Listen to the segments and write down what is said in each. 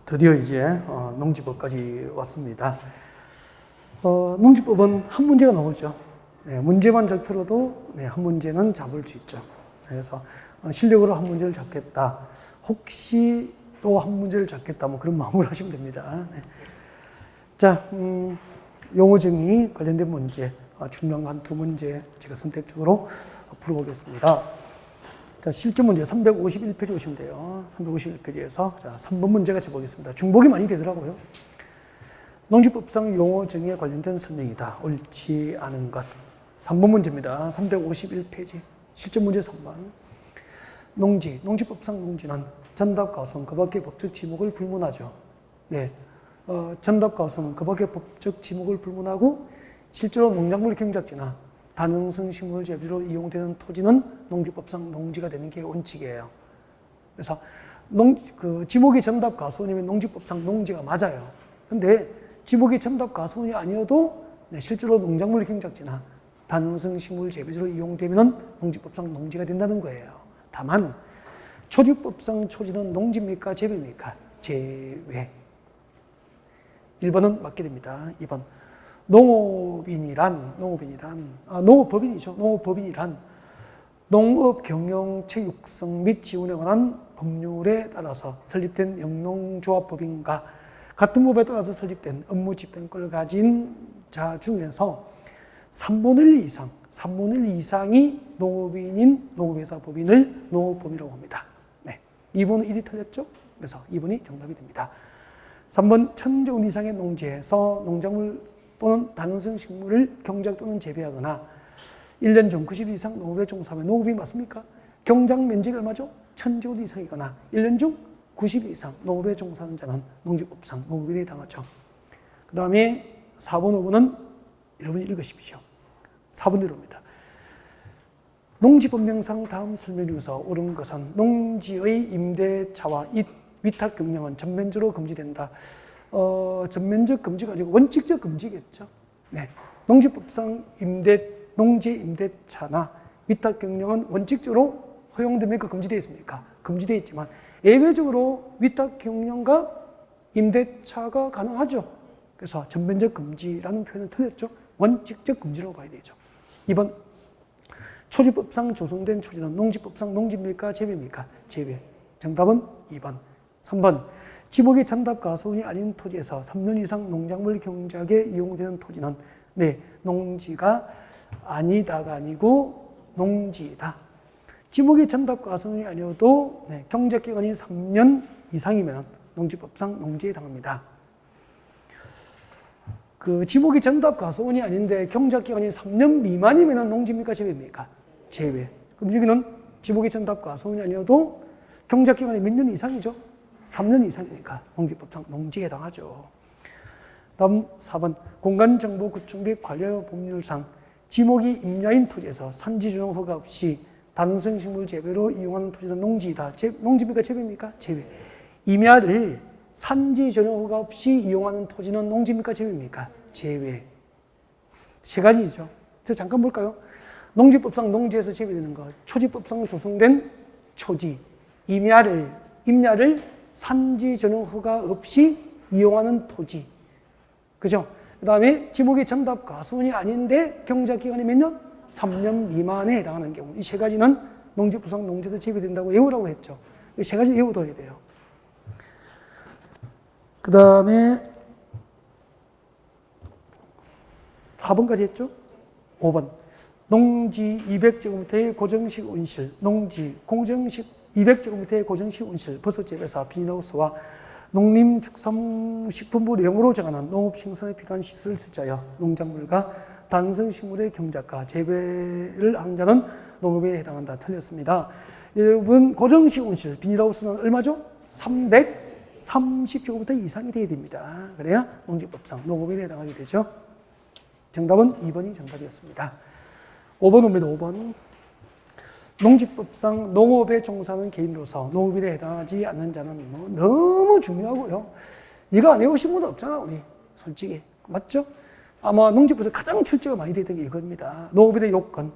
드디어 이제 농지법까지 왔습니다. 농지법은 한 문제가 나오죠. 네, 문제만 잘 풀어도 한 문제는 잡을 수 있죠. 그래서 실력으로 한 문제를 잡겠다. 혹시 또 한 문제를 잡겠다. 뭐 그런 마음을 하시면 됩니다. 네. 자, 용어 정의 관련된 문제, 중요한 두 문제 제가 선택적으로 풀어보겠습니다. 자, 실전 문제 351페이지 오시면 돼요. 351페이지에서 자, 3번 문제 같이 보겠습니다. 중복이 많이 되더라고요. 농지법상 용어 정의에 관련된 설명이다. 옳지 않은 것. 3번 문제입니다. 351페이지. 실전 문제 3번. 농지법상 농지는 전답과수는 그 밖의 법적 지목을 불문하죠. 네. 전답과수는 그 밖의 법적 지목을 불문하고 실제로 농작물 경작지나 다능성 식물 재배로 이용되는 토지는 농지법상 농지가 되는 게 원칙이에요. 그래서 지목이 전답 가수원이면 농지법상 농지가 맞아요. 근데 지목이 전답 가수원이 아니어도 실제로 농작물 경작지나 다능성 식물 재배로 이용되면 농지법상 농지가 된다는 거예요. 다만 초지법상 초지는 농지입니까? 재배입니까? 재배. 1번은 맞게 됩니다. 2번. 농업법인이란 농업 경영 체육성 및 지원에 관한 법률에 따라서 설립된 영농조합법인과 같은 법에 따라서 설립된 업무 집행권을 가진 자 중에서 3분의 1 이상이 농업인인 농업회사 법인을 농업법인이라고 합니다. 네. 2분의 1이 틀렸죠? 그래서 2번이 정답이 됩니다. 3번 천재원 이상의 농지에서 농작물 또는 다능성 식물을 경작 또는 재배하거나 1년 중 90일 이상 농업에 종사하면 농업이 맞습니까? 경작 면적이 얼마죠? 1000제곱 이상이거나 1년 중 90일 이상 농업에 종사하는 자는 농지법상 농업인에 해당하죠. 그 다음에 4번, 5번은 여러분이 읽으십시오. 4번대로입니다. 농지법령상 다음 설명 중에서 옳은 것은 농지의 임대차와 위탁 경영은 전면적으로 금지된다. 전면적 금지가 아니고 원칙적 금지겠죠. 네. 농지법상 농지 임대차나 위탁 경영은 원칙적으로 허용됩니까? 금지되어 있습니까? 금지되어 있지만 예외적으로 위탁 경영과 임대차가 가능하죠. 그래서 전면적 금지라는 표현은 틀렸죠. 원칙적 금지로 봐야 되죠. 2번. 초지법상 조성된 초지는 농지법상 농지입니까? 재배입니까? 재배. 정답은 2번. 3번. 지목이 전답 가수원이 아닌 토지에서 3년 이상 농작물 경작에 이용되는 토지는 농지가 아니다가 아니고 농지이다. 지목이 전답 가수원이 아니어도 경작기간이 3년 이상이면 농지법상 농지에 해당합니다. 지목이 전답 가수원이 아닌데 경작기간이 3년 미만이면 농지입니까? 재배입니까? 재배. 그럼 여기는 지목이 전답 가수원이 아니어도 경작기간이 몇 년 이상이죠? 3년 이상이니까 농지법상 농지에 해당하죠. 다음 4번. 공간정보 구축 및 관리 법률상 지목이 임야인 토지에서 산지조정 허가 없이 다능성 식물 재배로 이용하는 토지는 농지이다. 농지입니까? 재배입니까? 재배. 임야를 산지조정 허가 없이 이용하는 토지는 농지입니까? 재배입니까? 재배. 세 가지죠. 저 잠깐 볼까요? 농지법상 농지에서 재배되는 것, 초지법상 조성된 초지, 임야를 산지 전용 허가 없이 이용하는 토지. 그죠? 그 다음에 지목이 전답 가수원이 아닌데 경작기간이 몇 년? 3년 미만에 해당하는 경우. 이 세 가지는 농지법상 농지에서 재배된다고 외우라고 했죠. 이 세 가지 외워둬야 돼요. 그 다음에 4번까지 했죠? 5번. 농지 200제곱미터의 고정식 온실, 농지 공정식 200제곱미터의 고정식 온실, 버섯재배사, 비닐하우스와 농림축산식품부 내용으로 정하는 농업생산에 필요한 시설을 설치하여 농작물과 다능성식물의 경작과 재배를 하는 자는 농업에 해당한다. 틀렸습니다. 여러분, 고정식 온실, 비닐하우스는 얼마죠? 330제곱미터 이상이 돼야 됩니다. 그래야 농지법상 농업에 해당하게 되죠. 정답은 2번이 정답이었습니다. 5번 옵니다. 5번. 농지법상 농업에 종사하는 개인으로서 농업인에 해당하지 않는 자는 너무 중요하고요. 이거 안 해오신 분은 없잖아, 우리. 솔직히. 맞죠? 아마 농지법에서 가장 출제가 많이 되던 게 이겁니다. 농업인의 요건.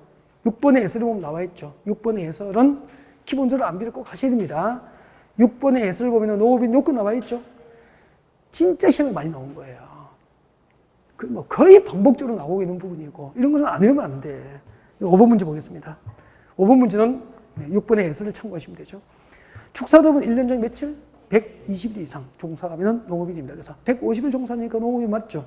6번의 해설에 보면 나와 있죠. 6번의 해설은 기본적으로 암기를 꼭 하셔야 됩니다. 6번의 해설을 보면 농업인 요건 나와 있죠. 진짜 시험에 많이 나온 거예요. 뭐 거의 반복적으로 나오고 있는 부분이고, 이런 것은 안 외우면 안 돼. 5번 문제 보겠습니다. 5번 문제는 6번의 해설을 참고하시면 되죠. 축사업은 1년 전 며칠? 120일 이상 종사하면 농업인입니다. 그래서 150일 종사니까 농업이 맞죠.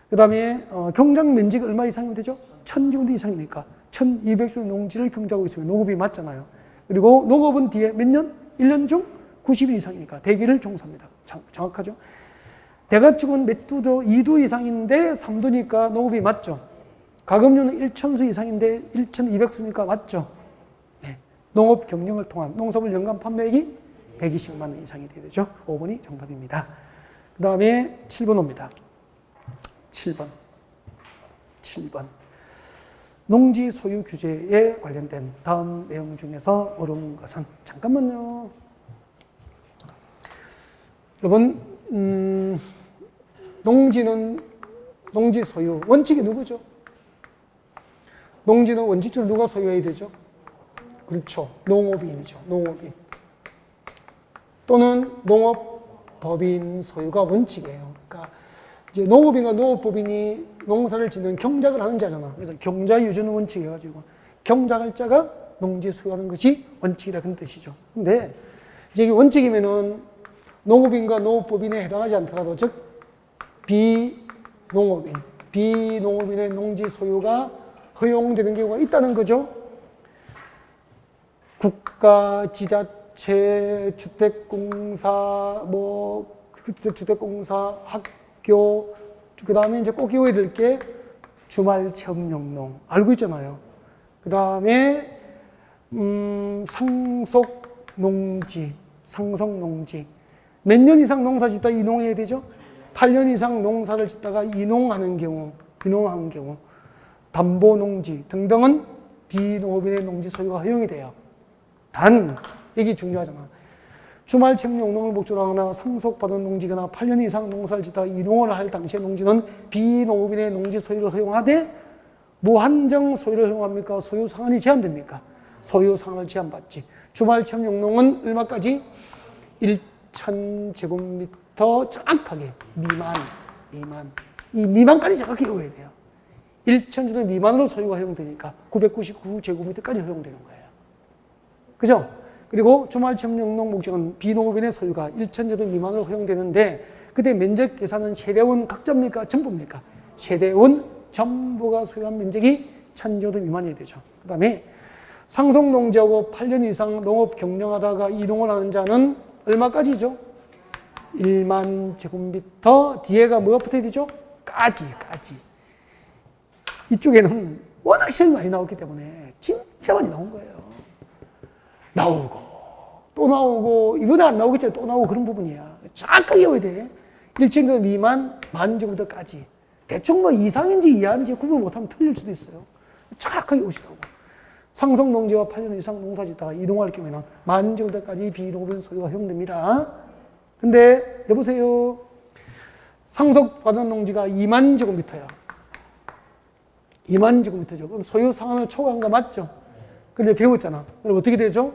그 다음에 경작 면적이 얼마 이상이면 되죠? 1000제곱미터 이상이니까 1200주 농지를 경작하고 있으면 농업이 맞잖아요. 그리고 농업은 뒤에 몇 년? 1년 중 90일 이상이니까 100일을 종사합니다. 정확하죠? 대가축은 몇 두도? 2두 이상인데 3두니까 농업이 맞죠. 가금류는 1000수 이상인데 1200수니까 맞죠. 네. 농업 경영을 통한 농산물 연간 판매액이 120만 원 이상이 되죠. 5번이 정답입니다. 그 다음에 7번 옵니다. 7번. 농지 소유 규제에 관련된 다음 내용 중에서 옳은 것은, 잠깐만요. 여러분, 농지 소유 원칙이 누구죠? 농지는 원칙적으로 누가 소유해야 되죠? 그렇죠. 농업인이죠. 농업인. 또는 농업법인 소유가 원칙이에요. 그러니까 이제 농업인과 농업법인이 농사를 짓는 경작을 하는 자잖아. 그래서 경작 유전은 원칙 해가지고 경작할 자가 농지 소유하는 것이 원칙이다, 그런 뜻이죠. 근데 이제 이게 원칙이면은 농업인과 농업법인에 해당하지 않더라도, 즉 비농업인의 농지 소유가 허용되는 경우가 있다는 거죠. 국가, 지자체, 주택공사, 주택공사, 학교, 그 다음에 이제 꼭 기억해야 될 게 주말 체험용농, 알고 있잖아요. 그 다음에 상속농지. 몇 년 이상 농사 짓다 이농해야 되죠? 8년 이상 농사를 짓다가 이농하는 경우, 담보농지 등등은 비농업인의 농지 소유가 허용이 돼요. 단, 이게 중요하잖아. 주말 체험용농을 목적으로 하거나 상속받은 농지거나 8년 이상 농사를 짓다가 이농을 할 당시의 농지는 비농업인의 농지 소유를 허용하되 무한정 소유를 허용합니까? 소유 상한이 제한됩니까? 소유 상한을 제한받지. 주말 체험용농은 얼마까지? 1000제곱미터 정확하게 미만. 이 미만까지 정확히 외워야 돼요. 1000제곱 미만으로 소유가 허용되니까 999제곱미터까지 허용되는 거예요. 그죠? 그리고 주말 체험용농 목적은 비농업인의 소유가 1000제곱 미만으로 허용되는데, 그때 면적 계산은 세대원 각자입니까? 전부입니까? 세대원 전부가 소유한 면적이 1000제곱 미만이 되죠. 그 다음에 상속농지하고 8년 이상 농업 경영하다가 이동을 하는 자는 얼마까지죠? 1만 제곱미터 뒤에가 뭐가 붙어야 되죠? 까지. 이쪽에는 워낙 시험이 많이 나왔기 때문에 진짜 많이 나온 거예요. 나오고 또 나오고, 이번에 안 나오겠지, 또 나오고, 그런 부분이야. 정확하게 외워야 돼. 1제곱 미만, 만 제곱미터까지. 대충 뭐 이상인지 이하인지 구분 못하면 틀릴 수도 있어요. 정확하게 오시라고. 상속농지와 8년 이상 농사짓다가 이동할 경우에는 만 제곱미터까지 비농업인 소유가 허용됩니다. 근데 여보세요. 상속받은 농지가 2만 제곱미터야. 2만 제곱미터죠. 그럼 소유 상한을 초과한 거 맞죠? 근데 배웠잖아. 그럼 어떻게 되죠?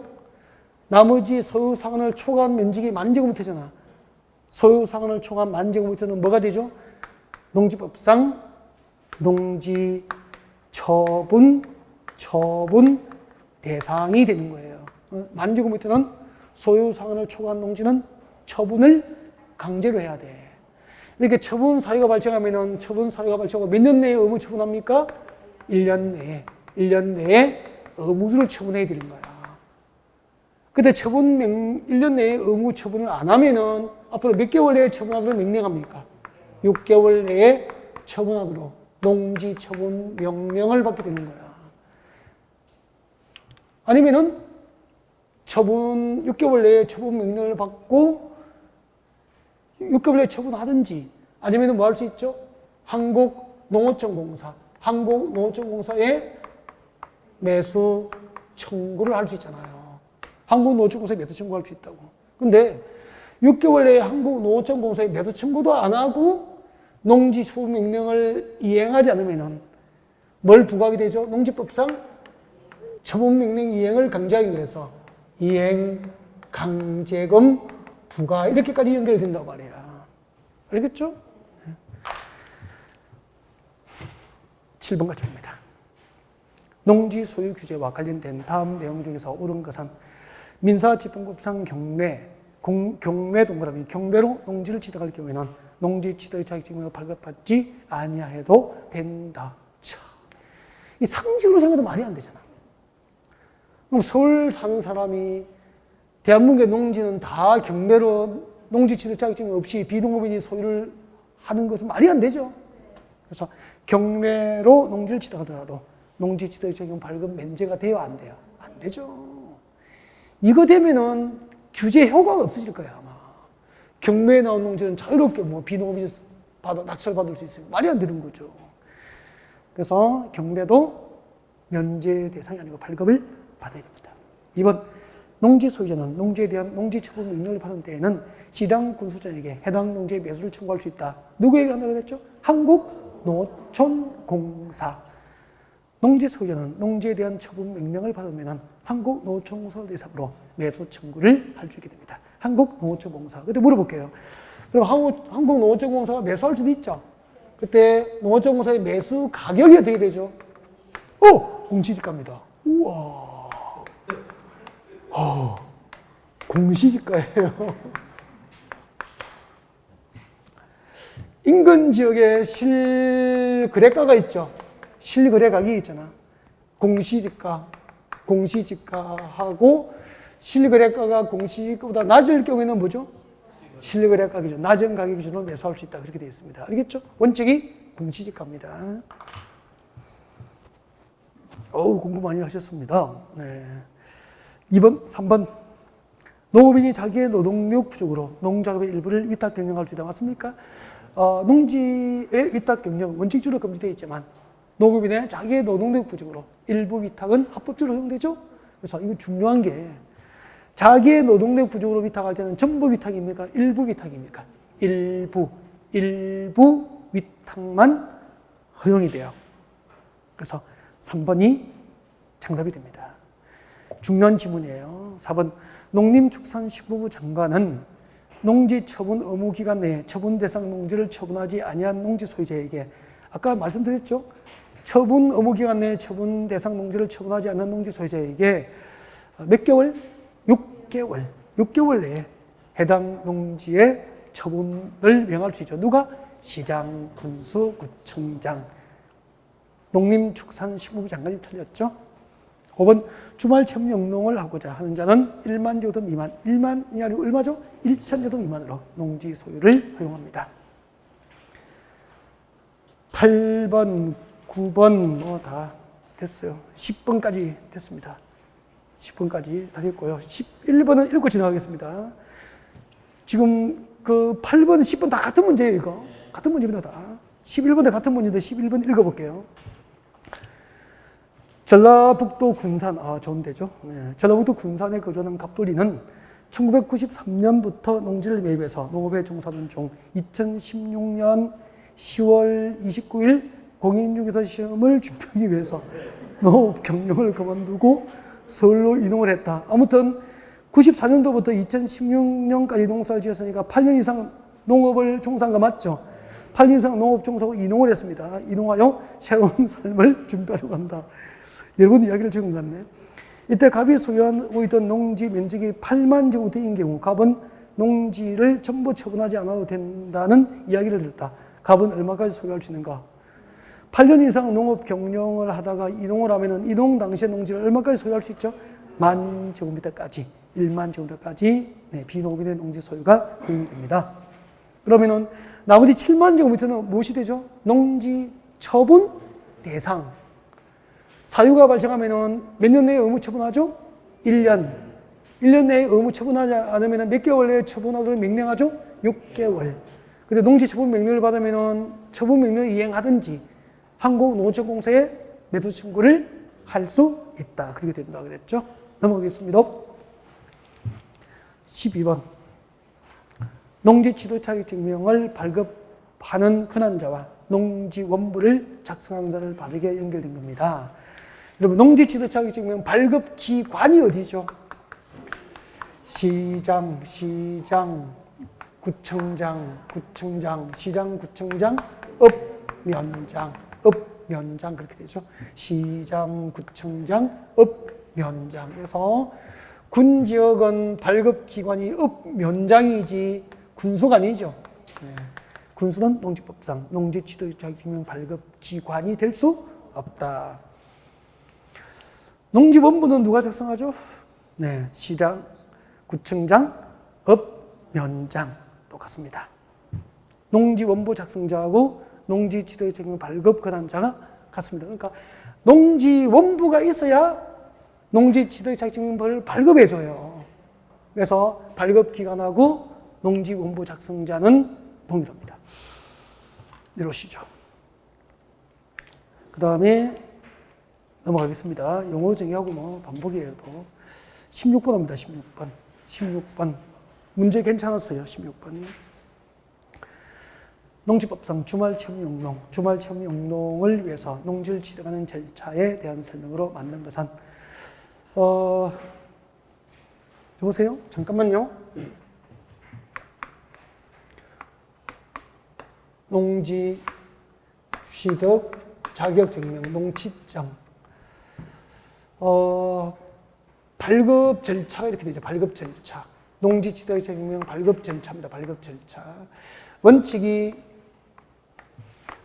나머지 소유 상한을 초과한 면적이 만 제곱미터잖아. 소유 상한을 초과한 만 제곱미터는 뭐가 되죠? 농지법상 농지 처분 대상이 되는 거예요. 만 제곱미터는 소유 상한을 초과한 농지는 처분을 강제로 해야 돼. 이렇게 처분 사유가 발생하면은 처분 사유가 발생하고 몇 년 내에 의무 처분합니까? 1년 내에 의무를 처분해야 되는 거야. 근데 1년 내에 의무 처분을 안 하면은 앞으로 몇 개월 내에 처분하도록 명령합니까? 6개월 내에 처분하도록 농지 처분 명령을 받게 되는 거야. 아니면은 6개월 내에 처분 명령을 받고 6개월 내에 처분하든지, 아니면은 뭐 할 수 있죠? 한국농어청공사에 매수 청구를 할 수 있잖아요. 한국농어청공사에 매수 청구할 수 있다고. 근데 6개월 내에 한국농어청공사에 매수 청구도 안 하고 농지 수부 명령을 이행하지 않으면은 뭘 부과하게 되죠? 농지법상 처분 명령 이행을 강제하기 위해서 이행 강제금 부과, 이렇게까지 연결된다고 말이야. 알겠죠? 7번 같이 봅니다. 농지 소유 규제와 관련된 다음 내용 중에서 옳은 것은 민사집행법상 경매 동그라미 경매로 농지를 취득할 경우에는 농지 취득 자격증명을 발급받지 아니해도 된다. 차. 이 상식으로 생각해도 말이 안 되잖아. 그럼 서울 사는 사람이 대한민국의 농지는 다 경매로 농지 취득 자격증 없이 비농업인이 소유를 하는 것은 말이 안 되죠. 그래서 경매로 농지를 취득하더라도 농지 취득 자격증 발급 면제가 돼요, 안 돼요? 안 되죠. 이거 되면은 규제 효과가 없어질 거야, 아마. 경매에 나온 농지는 자유롭게 뭐 비농업인이 낙찰받을 수 있어요. 말이 안 되는 거죠. 그래서 경매도 면제 대상이 아니고 발급을 받아야 됩니다. 2번, 농지 소유자는 농지에 대한 농지 처분 명령을 받은 때에는 시당 군수자에게 해당 농지의 매수를 청구할 수 있다. 누구에게 한다고 했죠? 한국노천공사. 농지 소유자는 농지에 대한 처분 명령을 받으면 한국노천공사를 대상으로 매수 청구를 할 수 있게 됩니다. 한국노천공사. 그때 물어볼게요. 그럼 한국노천공사가 매수할 수도 있죠? 그때 노천공사의 매수 가격이 어떻게 되죠? 공시지가입니다. 우와. 공시지가예요. 인근 지역에 실거래가가 있죠. 실거래가격이 있잖아. 공시지가하고 실거래가가 공시지가보다 낮을 경우에는 뭐죠? 실거래가격이죠. 낮은 가격 기준으로 매수할 수 있다. 그렇게 되어 있습니다. 알겠죠? 원칙이 공시지가입니다. 공부 많이 하셨습니다. 네. 2번, 3번. 농업인이 자기의 노동력 부족으로 농작업의 일부를 위탁 경영할 수 있다. 맞습니까? 농지의 위탁 경영 원칙적으로 금지되어 있지만 농업인의 자기의 노동력 부족으로 일부 위탁은 합법적으로 허용되죠. 그래서 이거 중요한 게 자기의 노동력 부족으로 위탁할 때는 전부 위탁입니까? 일부 위탁입니까? 일부 위탁만 허용이 돼요. 그래서 3번이 정답이 됩니다. 중요한 지문이에요. 4번, 농림축산식품부 장관은 농지 처분 의무 기간 내에 처분 대상 농지를 처분하지 아니한 농지 소유자에게 아까 말씀드렸죠? 처분 의무 기간 내에 처분 대상 농지를 처분하지 않는 농지 소유자에게 몇 개월? 6개월 내에 해당 농지의 처분을 명할 수 있죠. 누가? 시장, 군수, 구청장. 농림축산식품부 장관이 틀렸죠. 5번, 주말 체험 영농을 하고자 하는 자는 1만 제곱미터 미만, 1만이 아니고 얼마죠? 1천 제곱미터 미만으로 농지 소유를 허용합니다. 8번, 9번 다 됐어요. 10번까지 됐습니다. 10번까지 다 됐고요. 11번은 읽고 지나가겠습니다. 지금 그 8번, 10번 다 같은 문제예요, 이거. 같은 문제입니다, 다. 11번도 같은 문제인데 11번 읽어볼게요. 전라북도 군산, 좋은 데죠. 네. 전라북도 군산에 거주하는 갑돌이는 1993년부터 농지를 매입해서 농업에 종사하던 중 2016년 10월 29일 공인중개사 시험을 준비하기 위해서 농업 경력을 그만두고 서울로 이동을 했다. 아무튼 94년도부터 2016년까지 농사를 지었으니까 8년 이상 농업을 종사한 거 맞죠? 8년 이상 농업 종사하고 이동을 했습니다. 이동하여 새로운 삶을 준비하려고 한다. 여러분 이야기를 적은 것 같네. 이때 갑이 소유하고 있던 농지 면적이 8만 제곱미터인 경우 갑은 농지를 전부 처분하지 않아도 된다는 이야기를 들었다. 갑은 얼마까지 소유할 수 있는가? 8년 이상 농업 경영을 하다가 이동을 하면은 이동 당시의 농지를 얼마까지 소유할 수 있죠? 1만 제곱미터까지, 1만 제곱미터까지 비농업인의 농지 소유가 허용이 됩니다. 그러면은 나머지 7만 제곱미터는 무엇이 되죠? 농지 처분 대상. 사유가 발생하면은 몇 년 내에 의무 처분하죠? 1년. 1년 내에 의무 처분하지 않으면 몇 개월 내에 처분하도록 명령하죠? 6개월. 근데 농지 처분 명령을 받으면은 처분 명령을 이행하든지 한국농어촌공사에 매도 청구를 할 수 있다. 그렇게 된다 그랬죠? 넘어가겠습니다. 12번. 농지 취득 자격증명을 발급하는 근한자와 농지 원부를 작성한 자를 바르게 연결된 겁니다. 여러분, 농지 취득 자격증명 발급 기관이 어디죠? 시장, 구청장, 시장, 구청장, 읍면장 그렇게 되죠. 시장, 구청장, 읍면장. 그래서 군 지역은 발급기관이 읍면장이지 군수가 아니죠. 네. 군수는 농지법상 농지취득자격증명 발급기관이 될 수 없다. 농지원부는 누가 작성하죠? 네, 시장, 구청장, 읍면장 똑같습니다. 농지원부 작성자하고 농지취득자격증명 발급 권한자가 같습니다. 그러니까 농지원부가 있어야 농지취득자격증명을 발급해줘요. 그래서 발급기관하고 농지원부 작성자는 동일합니다. 내려오시죠. 그 다음에 넘어가겠습니다. 용어 정의하고 뭐 반복이에요. 또 16번입니다. 16번. 문제 괜찮았어요. 16번. 농지법상 주말체험 용농을 위해서 농지를 취득하는 절차에 대한 설명으로 만든 것은 여보세요? 잠깐만요. 농지 취득 자격증명 농취증 발급 절차가 이렇게 되죠. 발급 절차. 농지 취득 자격증명 발급 절차입니다. 발급 절차. 원칙이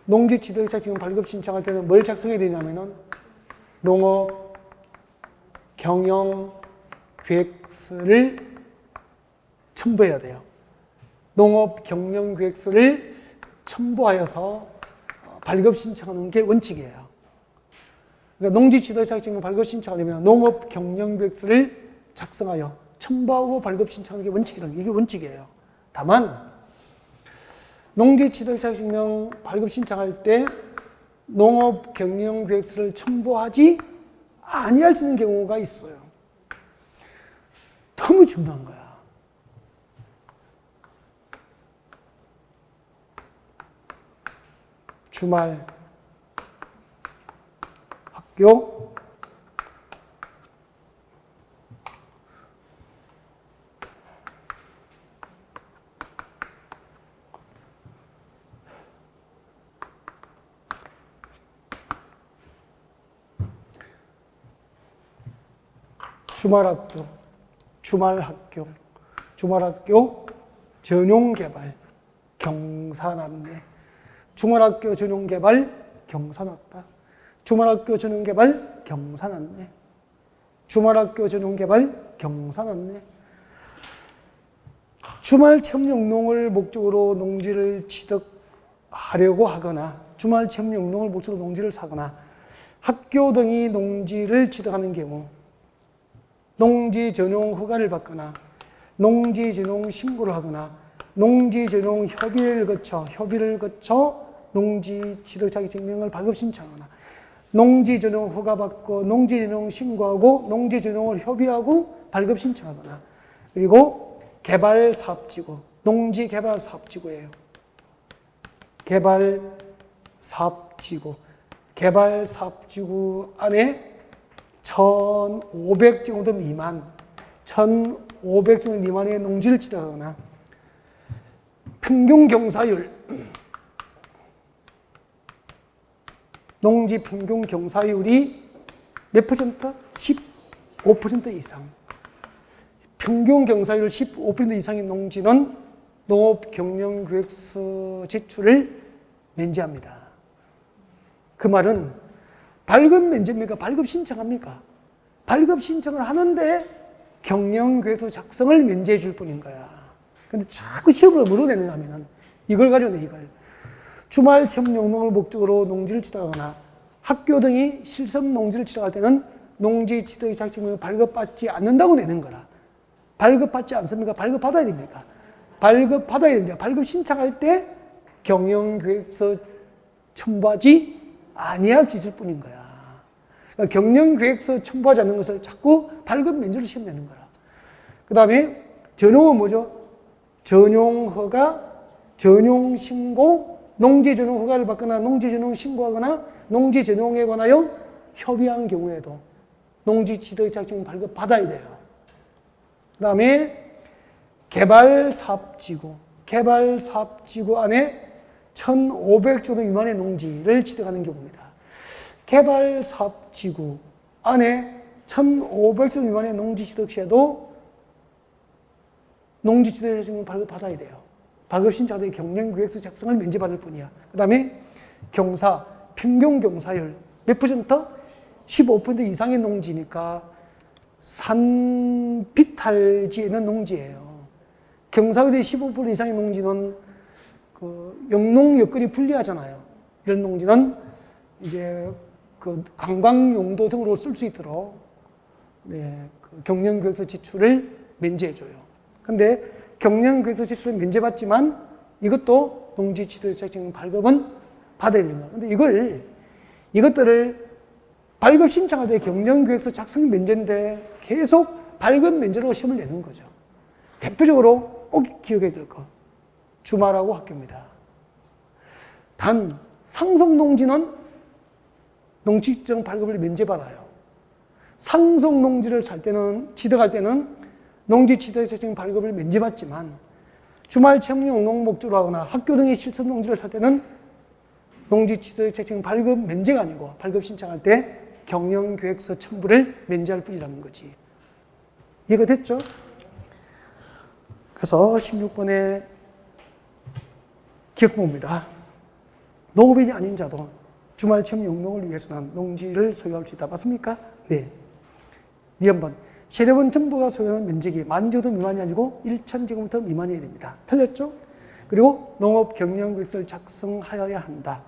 농지 취득 자격증명 발급 신청할 때는 뭘 작성해야 되냐면은 농업 경영 계획서를 첨부해야 돼요. 농업 경영 계획서를 첨부하여서 발급 신청하는 게 원칙이에요. 그러니까 농지 취득 자격증명 발급 신청하려면 농업 경영 계획서를 작성하여 첨부하고 발급 신청하는 게 원칙이라는 게 이게 원칙이에요. 다만 농지 취득 자격증명 발급 신청할 때 농업 경영 계획서를 첨부하지 아니할 수 있는 경우가 있어요. 너무 중요한 거야. 주말 학교 주말학교 전용개발 경사났네. 주말학교 전용개발 경사났다. 주말학교 전용개발 경사났네. 주말학교 전용개발 경사났네. 주말체험용농을 목적으로 농지를 취득하려고 하거나 주말체험용농을 목적으로 농지를 사거나 학교 등이 농지를 취득하는 경우 농지 전용 허가를 받거나 농지 전용 신고를 하거나 농지 전용 협의를 거쳐 농지 취득 자격증명을 발급 신청하거나 농지 전용 허가 받고 농지 전용 신고하고 농지 전용을 협의하고 발급 신청하거나 그리고 개발 사업지구, 농지 개발 사업지구예요. 개발 사업지구 안에 1,500제곱미터 미만, 1,500제곱미터 미만의 농지를 취득하거나 평균 경사율, 농지 평균 경사율이 몇 퍼센트? 15% 이상. 평균 경사율 15% 이상의 농지는 농업경영계획서 제출을 면제합니다. 그 말은 발급 면제입니까? 발급 신청합니까? 발급 신청을 하는데 경영계획서 작성을 면제해 줄 뿐인 거야. 근데 자꾸 시험을 뭐로 내느냐 하면은 이걸 가지고 내 이걸. 주말 체험 용농을 목적으로 농지를 취득하거나 학교 등이 실습 농지를 취득할 때는 농지 취득 자격증명을 발급받지 않는다고 내는 거라. 발급받지 않습니까? 발급받아야 됩니까? 발급받아야 됩니다. 발급 신청할 때 경영계획서 첨부하지 아니할 수 있을 뿐인 거야. 그러니까 경영계획서 첨부하지 않는 것을 자꾸 발급 면제로 시험 내는 거라. 그 다음에 전용은 뭐죠? 전용허가, 전용신고, 농지전용허가를 받거나 농지전용 신고하거나 농지전용에 관하여 협의한 경우에도 농지취득자격증 발급 받아야 돼요. 그 다음에 개발사업지구 개발사업지구 안에 1,500제곱 미만의 농지를 취득하는 경우입니다. 개발사업지구 안에 1,500제곱 미만의 농지 취득 시에도 농지 취득 신청을 발급받아야 돼요. 발급 신청자의 경영계획서 작성을 면제받을 뿐이야. 그 다음에 경사, 평균 경사율 몇 %? 15% 이상의 농지니까 산비탈지에 있는 농지예요. 경사율이 15% 이상의 농지는 그 영농 여건이 불리하잖아요. 이런 농지는 이제 그 관광 용도 등으로 쓸 수 있도록 그 경영계획서 제출을 면제해줘요. 근데 경영계획서 제출을 면제받지만 이것도 농지 취득 자격증 발급은 받아야 됩니다. 근데 이것들을 발급 신청할 때 경영계획서 작성 면제인데 계속 발급 면제로 시험을 내는 거죠. 대표적으로 꼭 기억해야 될 거. 주말하고 학교입니다. 단, 상속농지는 농지지정 발급을 면제받아요. 상속농지를 취득할 때는 농지취득자격증 발급을 면제받지만 주말 체험 용농 목적으로 하거나 학교 등의 실습농지를 살 때는 농지취득자격증 발급 면제가 아니고 발급 신청할 때 경영계획서 첨부를 면제할 뿐이라는 거지. 이해가 됐죠? 그래서 16번에 기억법입니다. 농업인이 아닌 자도 주말 체험 용농을 위해서는 농지를 소유할 수 있다. 맞습니까? 네. 2번. 세대원 정부가 소유하는 면적이 10,000제곱 미만이 아니고 1,000제곱미터 미만이어야 됩니다. 틀렸죠? 그리고 농업 경영계획서를 작성하여야 한다.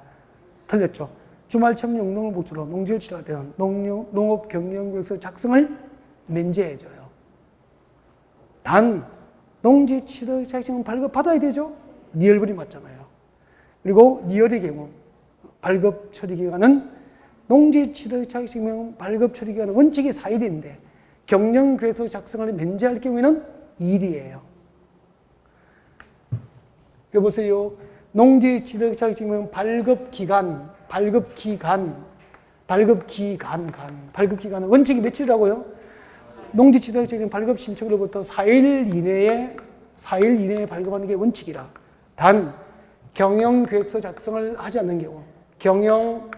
틀렸죠? 주말 체험 용농을 목적으로 농지를 취득할 때는 농업 경영계획서 작성을 면제해줘요. 단, 농지 취득 자격증은 발급받아야 되죠? 리얼분이 맞잖아요. 그리고 리얼의 경우 발급 처리 기간은 농지 취득 자격증 발급 처리 기간은 원칙이 4일인데 경영계획서 작성을 면제할 경우에는 2일이에요. 여보세요. 농지 취득 자격증 발급 기간은 원칙이 며칠이라고요? 농지 취득 자격증 발급 신청으로부터 4일 이내에 발급하는 게 원칙이라. 단 경영계획서 작성을 하지 않는 경우, 경영계획서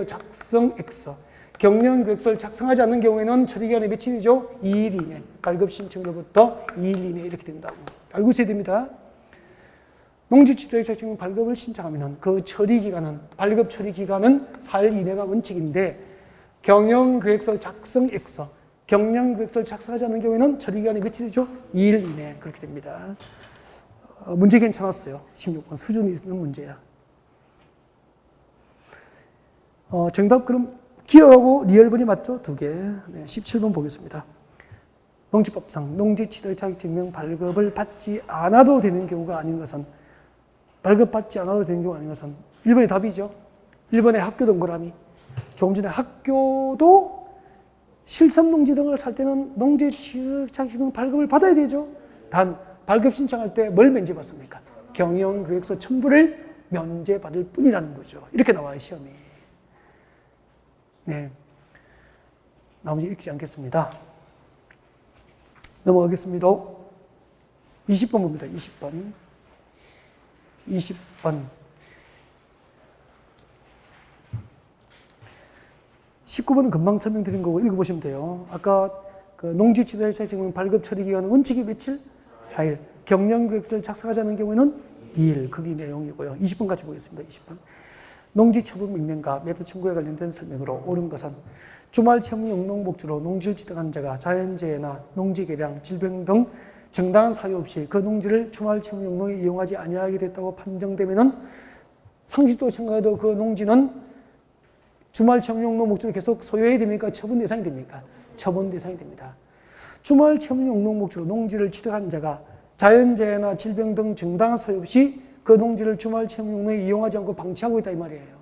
작성액서, 경영계획서를 작성하지 않는 경우에는 처리기간이 며칠이죠? 2일 이내, 발급 신청으로부터 2일 이내 이렇게 된다고. 알고 있어야 됩니다. 농지취득자격증 발급을 신청하면 그 처리기간은, 발급 처리기간은 4일 이내가 원칙인데 경영계획서 작성액서, 경영계획서를 작성하지 않는 경우에는 처리기간이 며칠이죠? 2일 이내 그렇게 됩니다. 문제 괜찮았어요. 16번 수준이 있는 문제야. 정답 그럼 기억하고 리얼분이 맞죠? 2개. 네, 17번 보겠습니다. 농지법상 농지취득자격증명 발급을 받지 않아도 되는 경우가 아닌 것은, 발급받지 않아도 되는 경우가 아닌 것은 1번이 답이죠. 1번의 학교 동그라미. 조금 전에 학교도 실습농지 등을 살 때는 농지취득자격증명 발급을 받아야 되죠. 단 발급 신청할 때 뭘 면제받습니까? 경영계획서 첨부를 면제받을 뿐이라는 거죠. 이렇게 나와요, 시험이. 네. 나머지 읽지 않겠습니다. 넘어가겠습니다. 20번 봅니다. 20번. 19번은 금방 설명드린 거고 읽어보시면 돼요. 아까 그 농지취득자격증명 발급 처리 기간은 원칙이 며칠? 4일. 경영계획서를 작성하지 않는 경우에는 2일. 그게 내용이고요. 20번 같이 보겠습니다. 20번. 농지처분 명령과 매도 청구에 관련된 설명으로 옳은 것은 주말 체험 용농 목적으로 농지를 취득한 자가 자연재해나 농지 개량, 질병 등 정당한 사유 없이 그 농지를 주말 체험 용농에 이용하지 아니하게 됐다고 판정되면은 상식적으로 생각해도 그 농지는 주말 체험 용농 목적으로 계속 소유해야 됩니까? 처분 대상이 됩니까? 처분 대상이 됩니다. 주말 체험 용농 목적으로 농지를 취득한 자가 자연재해나 질병 등 정당한 사유 없이 그 농지를 주말 체험 용농에 이용하지 않고 방치하고 있다 이 말이에요.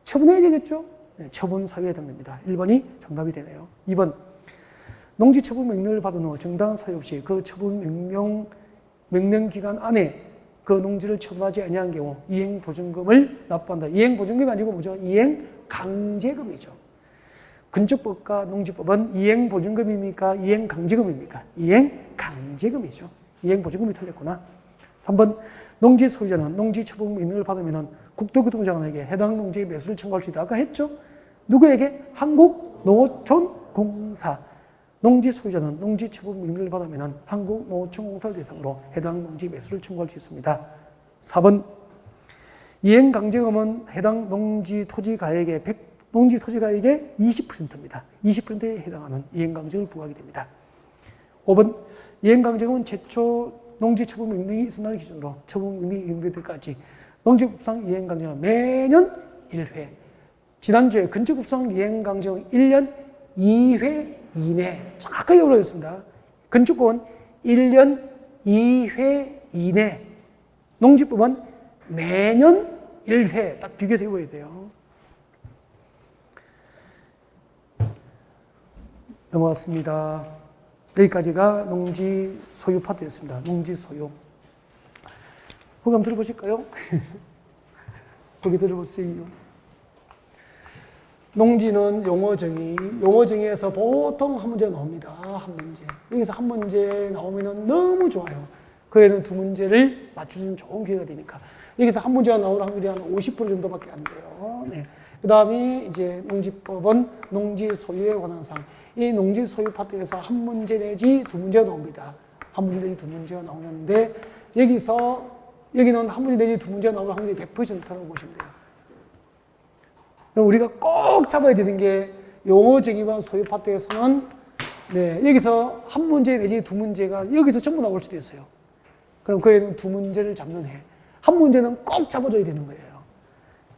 처분해야 되겠죠? 네, 처분 사유에 해당됩니다. 1번이 정답이 되네요. 2번. 농지 처분 명령을 받은 후 정당한 사유 없이 그 처분 명령 기간 안에 그 농지를 처분하지 아니한 경우 이행 보증금을 납부한다. 이행 보증금이 아니고 뭐죠? 이행 강제금이죠. 건축법과 농지법은 이행보증금입니까? 이행강제금입니까? 이행강제금이죠. 이행보증금이 틀렸구나. 3번 농지 소유자는 농지 처분 명령을 받으면 국토교통장관에게 해당 농지의 매수를 청구할 수 있다. 아까 했죠? 누구에게? 한국농어촌공사. 농지 소유자는 농지 처분 명령을 받으면 한국농어촌공사를 대상으로 해당 농지 매수를 청구할 수 있습니다. 4번 이행강제금은 해당 농지 토지가액의 20%입니다. 20%에 해당하는 이행강제금을 부과하게 됩니다. 5번 이행강제금은 최초 농지 처분 명령이 있은 날 기준으로 처분 명령이 이행될 때까지 농지법상 이행강제금은 매년 1회, 지난주에 건축법상 이행강제금은 1년 2회 이내, 정확하게 올라졌습니다. 건축법은 1년 2회 이내, 농지법은 매년 1회, 딱 비교해서 해봐야 돼요. 넘어갔습니다. 여기까지가 농지 소유 파트였습니다. 농지 소유. 거기 한번 들어보실까요? 거기 들어보세요. 농지는 용어정의에서 보통 한 문제 나옵니다. 한 문제. 여기서 한 문제 나오면 너무 좋아요. 그 애는 두 문제를 맞추는 좋은 기회가 되니까. 여기서 한 문제가 나오는 확률이 한 50% 정도밖에 안 돼요. 네. 그 다음에 이제 농지법은 농지 소유에 관한 사항. 이 농지 소유 파트에서 한 문제 내지 두 문제가 나옵니다. 한 문제 내지 두 문제가 나오는데 여기는 한 문제 내지 두 문제가 나올 확률이 100%라고 보시면 돼요. 그럼 우리가 꼭 잡아야 되는 게 용어 정의와 소유 파트에서는 여기서 한 문제 내지 두 문제가 여기서 전부 나올 수도 있어요. 그럼 그 애는 두 문제를 잡는 해. 한 문제는 꼭 잡아줘야 되는 거예요.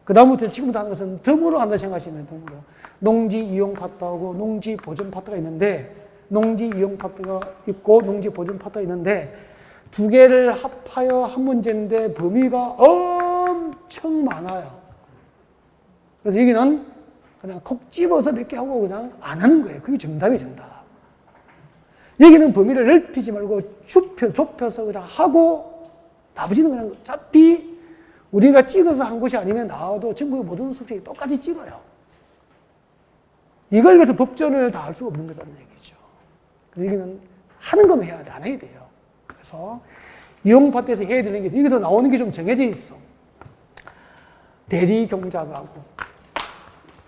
그 다음부터 지금부터 하는 것은 덤으로 한다 생각하시면 돼요. 덤으로. 농지 이용 파트하고 농지 보존 파트가 있는데, 농지 이용 파트가 있고 농지 보존 파트가 있는데, 두 개를 합하여 한 문제인데 범위가 엄청 많아요. 그래서 여기는 그냥 콕 집어서 몇 개 하고 그냥 안 하는 거예요. 그게 정답이에요, 정답. 여기는 범위를 넓히지 말고 좁혀서 그냥 하고, 나머지는 그냥 어차피 우리가 찍어서 한 것이 아니면 나와도 전국의 모든 수식이 똑같이 찍어요. 이걸 위해서 법전을 다 할 수가 없는 거라는 얘기죠. 그래서 여기는 하는 거면 해야 돼, 안 해야 돼요. 그래서 이용 파트에서 해야 되는 게 있어. 여기서 나오는 게 좀 정해져 있어. 대리경작하고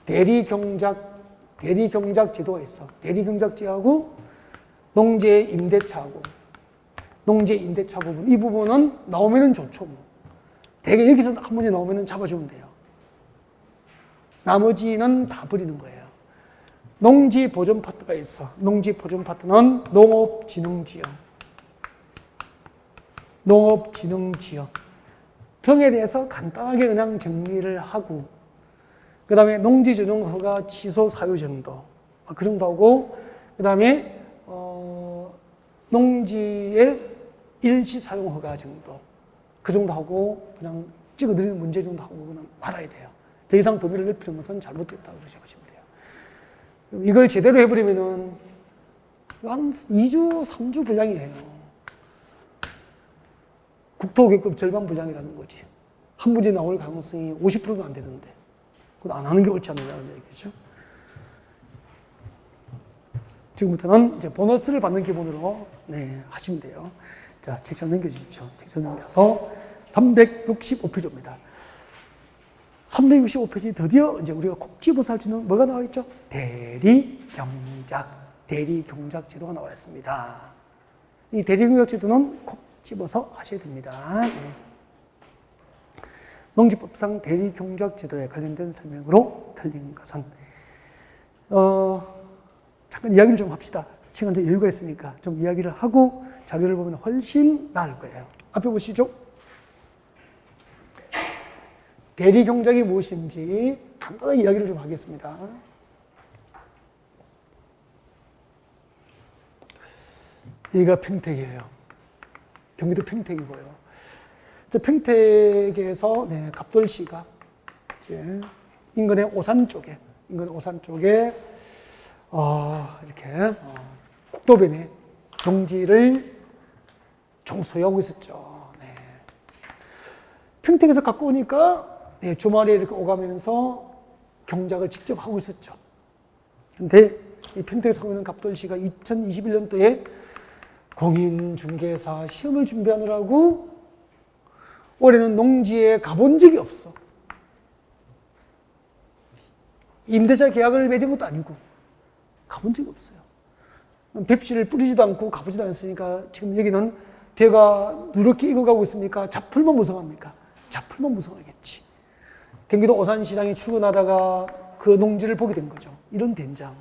대리경작 제도가 있어. 대리경작제하고 농지 임대차하고 농지 임대차 부분, 이 부분은 나오면은 좋죠. 뭐. 대개 여기서 한 문제 나오면은 잡아주면 돼요. 나머지는 다 버리는 거예요. 농지 보존 파트가 있어. 농지 보존 파트는 농업진흥지역 등에 대해서 간단하게 그냥 정리를 하고, 그 다음에 농지조정허가 취소 사유 정도, 그 정도 하고, 그 다음에 농지의 일시 사용 허가 정도, 그 정도 하고 그냥 찍어드리는 문제 정도 하고 그냥 말아야 돼요. 더 이상 범위를 넓히는 것은 잘못됐다고 생각하시면 돼요. 이걸 제대로 해버리면은 한 2주, 3주 분량이에요. 국토교급 절반 분량이라는 거지. 한 문제 나올 가능성이 50%도 안 되는데. 그건 안 하는 게 옳지 않느냐는 얘기죠. 지금부터는 이제 보너스를 받는 기본으로 하시면 돼요. 자, 책장 넘겨주십시오. 책장 넘겨서 365페이지입니다. 365페이지 드디어 이제 우리가 콕 집어서 할 수 있는 뭐가 나와 있죠? 대리경작 제도가 나와 있습니다. 이 대리경작 제도는 콕 집어서 하셔야 됩니다. 농지법상 대리경작 제도에 관련된 설명으로 틀린 것은 잠깐 이야기를 좀 합시다. 시간 좀 여유가 있으니까 좀 이야기를 하고 자료를 보면 훨씬 나을 거예요. 앞에 보시죠. 대리경작이 무엇인지 간단하게 이야기를 좀 하겠습니다. 여기가 평택이에요. 경기도 평택이고요. 저 평택에서 갑돌시가 이제 인근의 오산 쪽에 이렇게 국도변에 농지를 좀 소유하고 있었죠. 평택에서 가까우니까 주말에 이렇게 오가면서 경작을 직접 하고 있었죠. 근데 이 평택에 살고 있는 갑돌씨가 2021년도에 공인중개사 시험을 준비하느라고 올해는 농지에 가본 적이 없어. 임대차 계약을 맺은 것도 아니고 가본 적이 없어요. 뱁씨를 뿌리지도 않고 가보지도 않았으니까 지금 여기는 배가 누렇게 익어가고 있습니까? 잡풀만 무성합니까? 잡풀만 무성하겠지. 경기도 오산시장에 출근하다가 그 농지를 보게 된 거죠. 이런 된장.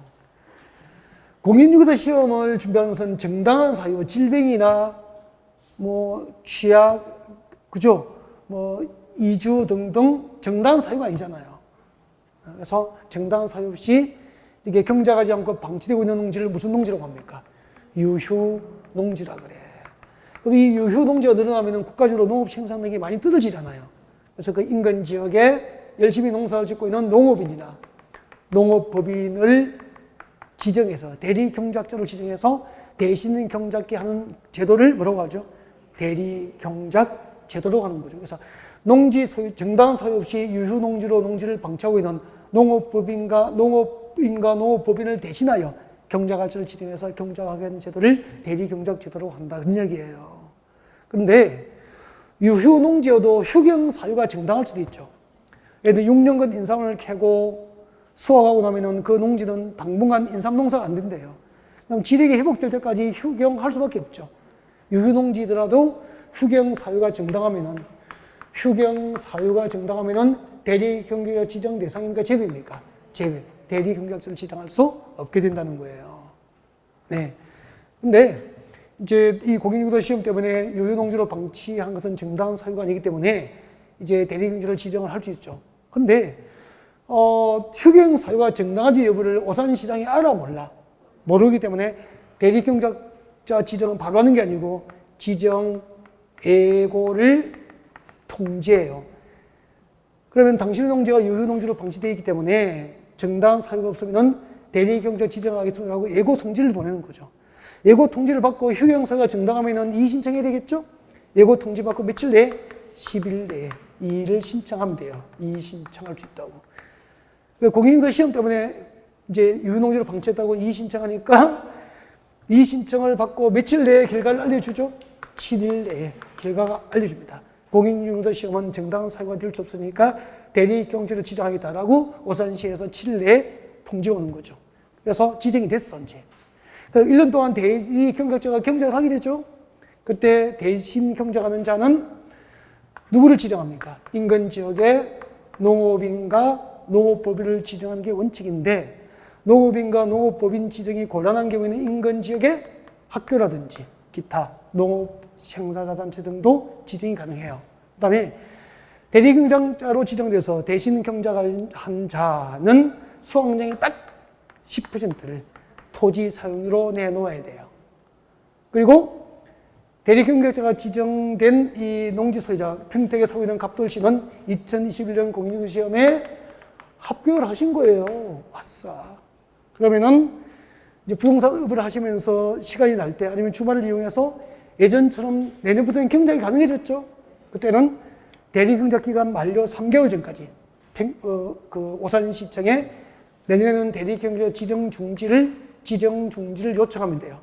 공인중개사 시험을 준비하는 것은 정당한 사유, 질병이나 뭐 취약, 그죠? 뭐 이주 등등 정당한 사유가 아니잖아요. 그래서 정당한 사유 없이 이게 경작하지 않고 방치되고 있는 농지를 무슨 농지라고 합니까? 유휴 농지라 그래. 그럼 이 유휴 농지가 늘어나면 국가적으로 농업 생산력이 많이 떨어지잖아요. 그래서 그 인근 지역에 열심히 농사를 짓고 있는 농업인이나 농업법인을 지정해서 대리 경작자로 지정해서 대신 경작기 하는 제도를 뭐라고 하죠? 대리 경작 제도로 하는 거죠. 그래서 농지 소유, 정당한 사유 없이 유휴 농지로 농지를 방치하고 있는 농업법인과 농업법인을 대신하여 경작할자를 지정해서 경작하게 하는 제도를 대리 경작 제도로 한다. 그런 얘기예요. 그런데 유휴 농지여도 휴경 사유가 정당할 수도 있죠. 예를 들어 6년간 인삼을 캐고 수확하고 나면은 그 농지는 당분간 인삼 농사가 안 된대요. 그럼 지력이 회복될 때까지 휴경할 수밖에 없죠. 유휴 농지더라도 휴경 사유가 정당하면은 대리 경작자 지정 대상입니까? 제외입니까? 제외. 대리 경작자를 지정할 수 없게 된다는 거예요. 네. 근데 이제 이 공인중개사 시험 때문에 유휴 농지로 방치한 것은 정당한 사유가 아니기 때문에 이제 대리 경작자를 지정을 할 수 있죠. 근데 휴경 사유가 정당하지 여부를 오산시장이 알아 몰라. 모르기 때문에 대리 경작자 지정은 바로 하는 게 아니고 지정 예고를 통지해요. 그러면 당신의 농지가 유휴 농지로 방치되어 있기 때문에 정당한 사유가 없으면 대리 경작 지정하겠습니다라고 예고 통지를 보내는 거죠. 예고 통지를 받고 휴경 사유가 정당하면 이의 신청해야 되겠죠? 예고 통지 받고 며칠 내에 10일 내에 이의를 신청하면 돼요. 이의 신청할 수 있다고. 공인중개사 시험 때문에 이제 유휴 농지로 방치했다고 이의 신청하니까 이의 신청을 받고 며칠 내에 결과를 알려주죠? 7일 내에 결과가 알려줍니다. 공인중개사 시험은 정당한 사유가 될 수 없으니까 대리 경작자를 지정하겠다라고 오산시에서 7일 내에 통지가 오는 거죠. 그래서 지정이 됐어, 이제. 1년 동안 대리 경작자가 경작을 하게 되죠. 그때 대신 경작하는 자는 누구를 지정합니까? 인근 지역의 농업인과 농업법인을 지정하는 게 원칙인데 농업인과 농업법인 지정이 곤란한 경우에는 인근 지역의 학교라든지 기타 농업 생산자단체 등도 지정이 가능해요. 그 다음에 대리경작자로 지정돼서 대신 경작한 자는 수확량의 딱 10%를 토지 사용료로 내놓아야 돼요. 그리고 대리경작자가 지정된 이 농지 소유자, 평택에 살고 있는 갑돌씨는 2021년 공인중개사 시험에 합격을 하신 거예요. 아싸. 그러면은 이제 부동산업을 하시면서 시간이 날 때 아니면 주말을 이용해서 예전처럼 내년부터는 경작이 가능해졌죠. 그때는 대리경작 기간 만료 3개월 전까지 그 오산시청에 내년에는 대리경작 지정 중지를 요청하면 돼요.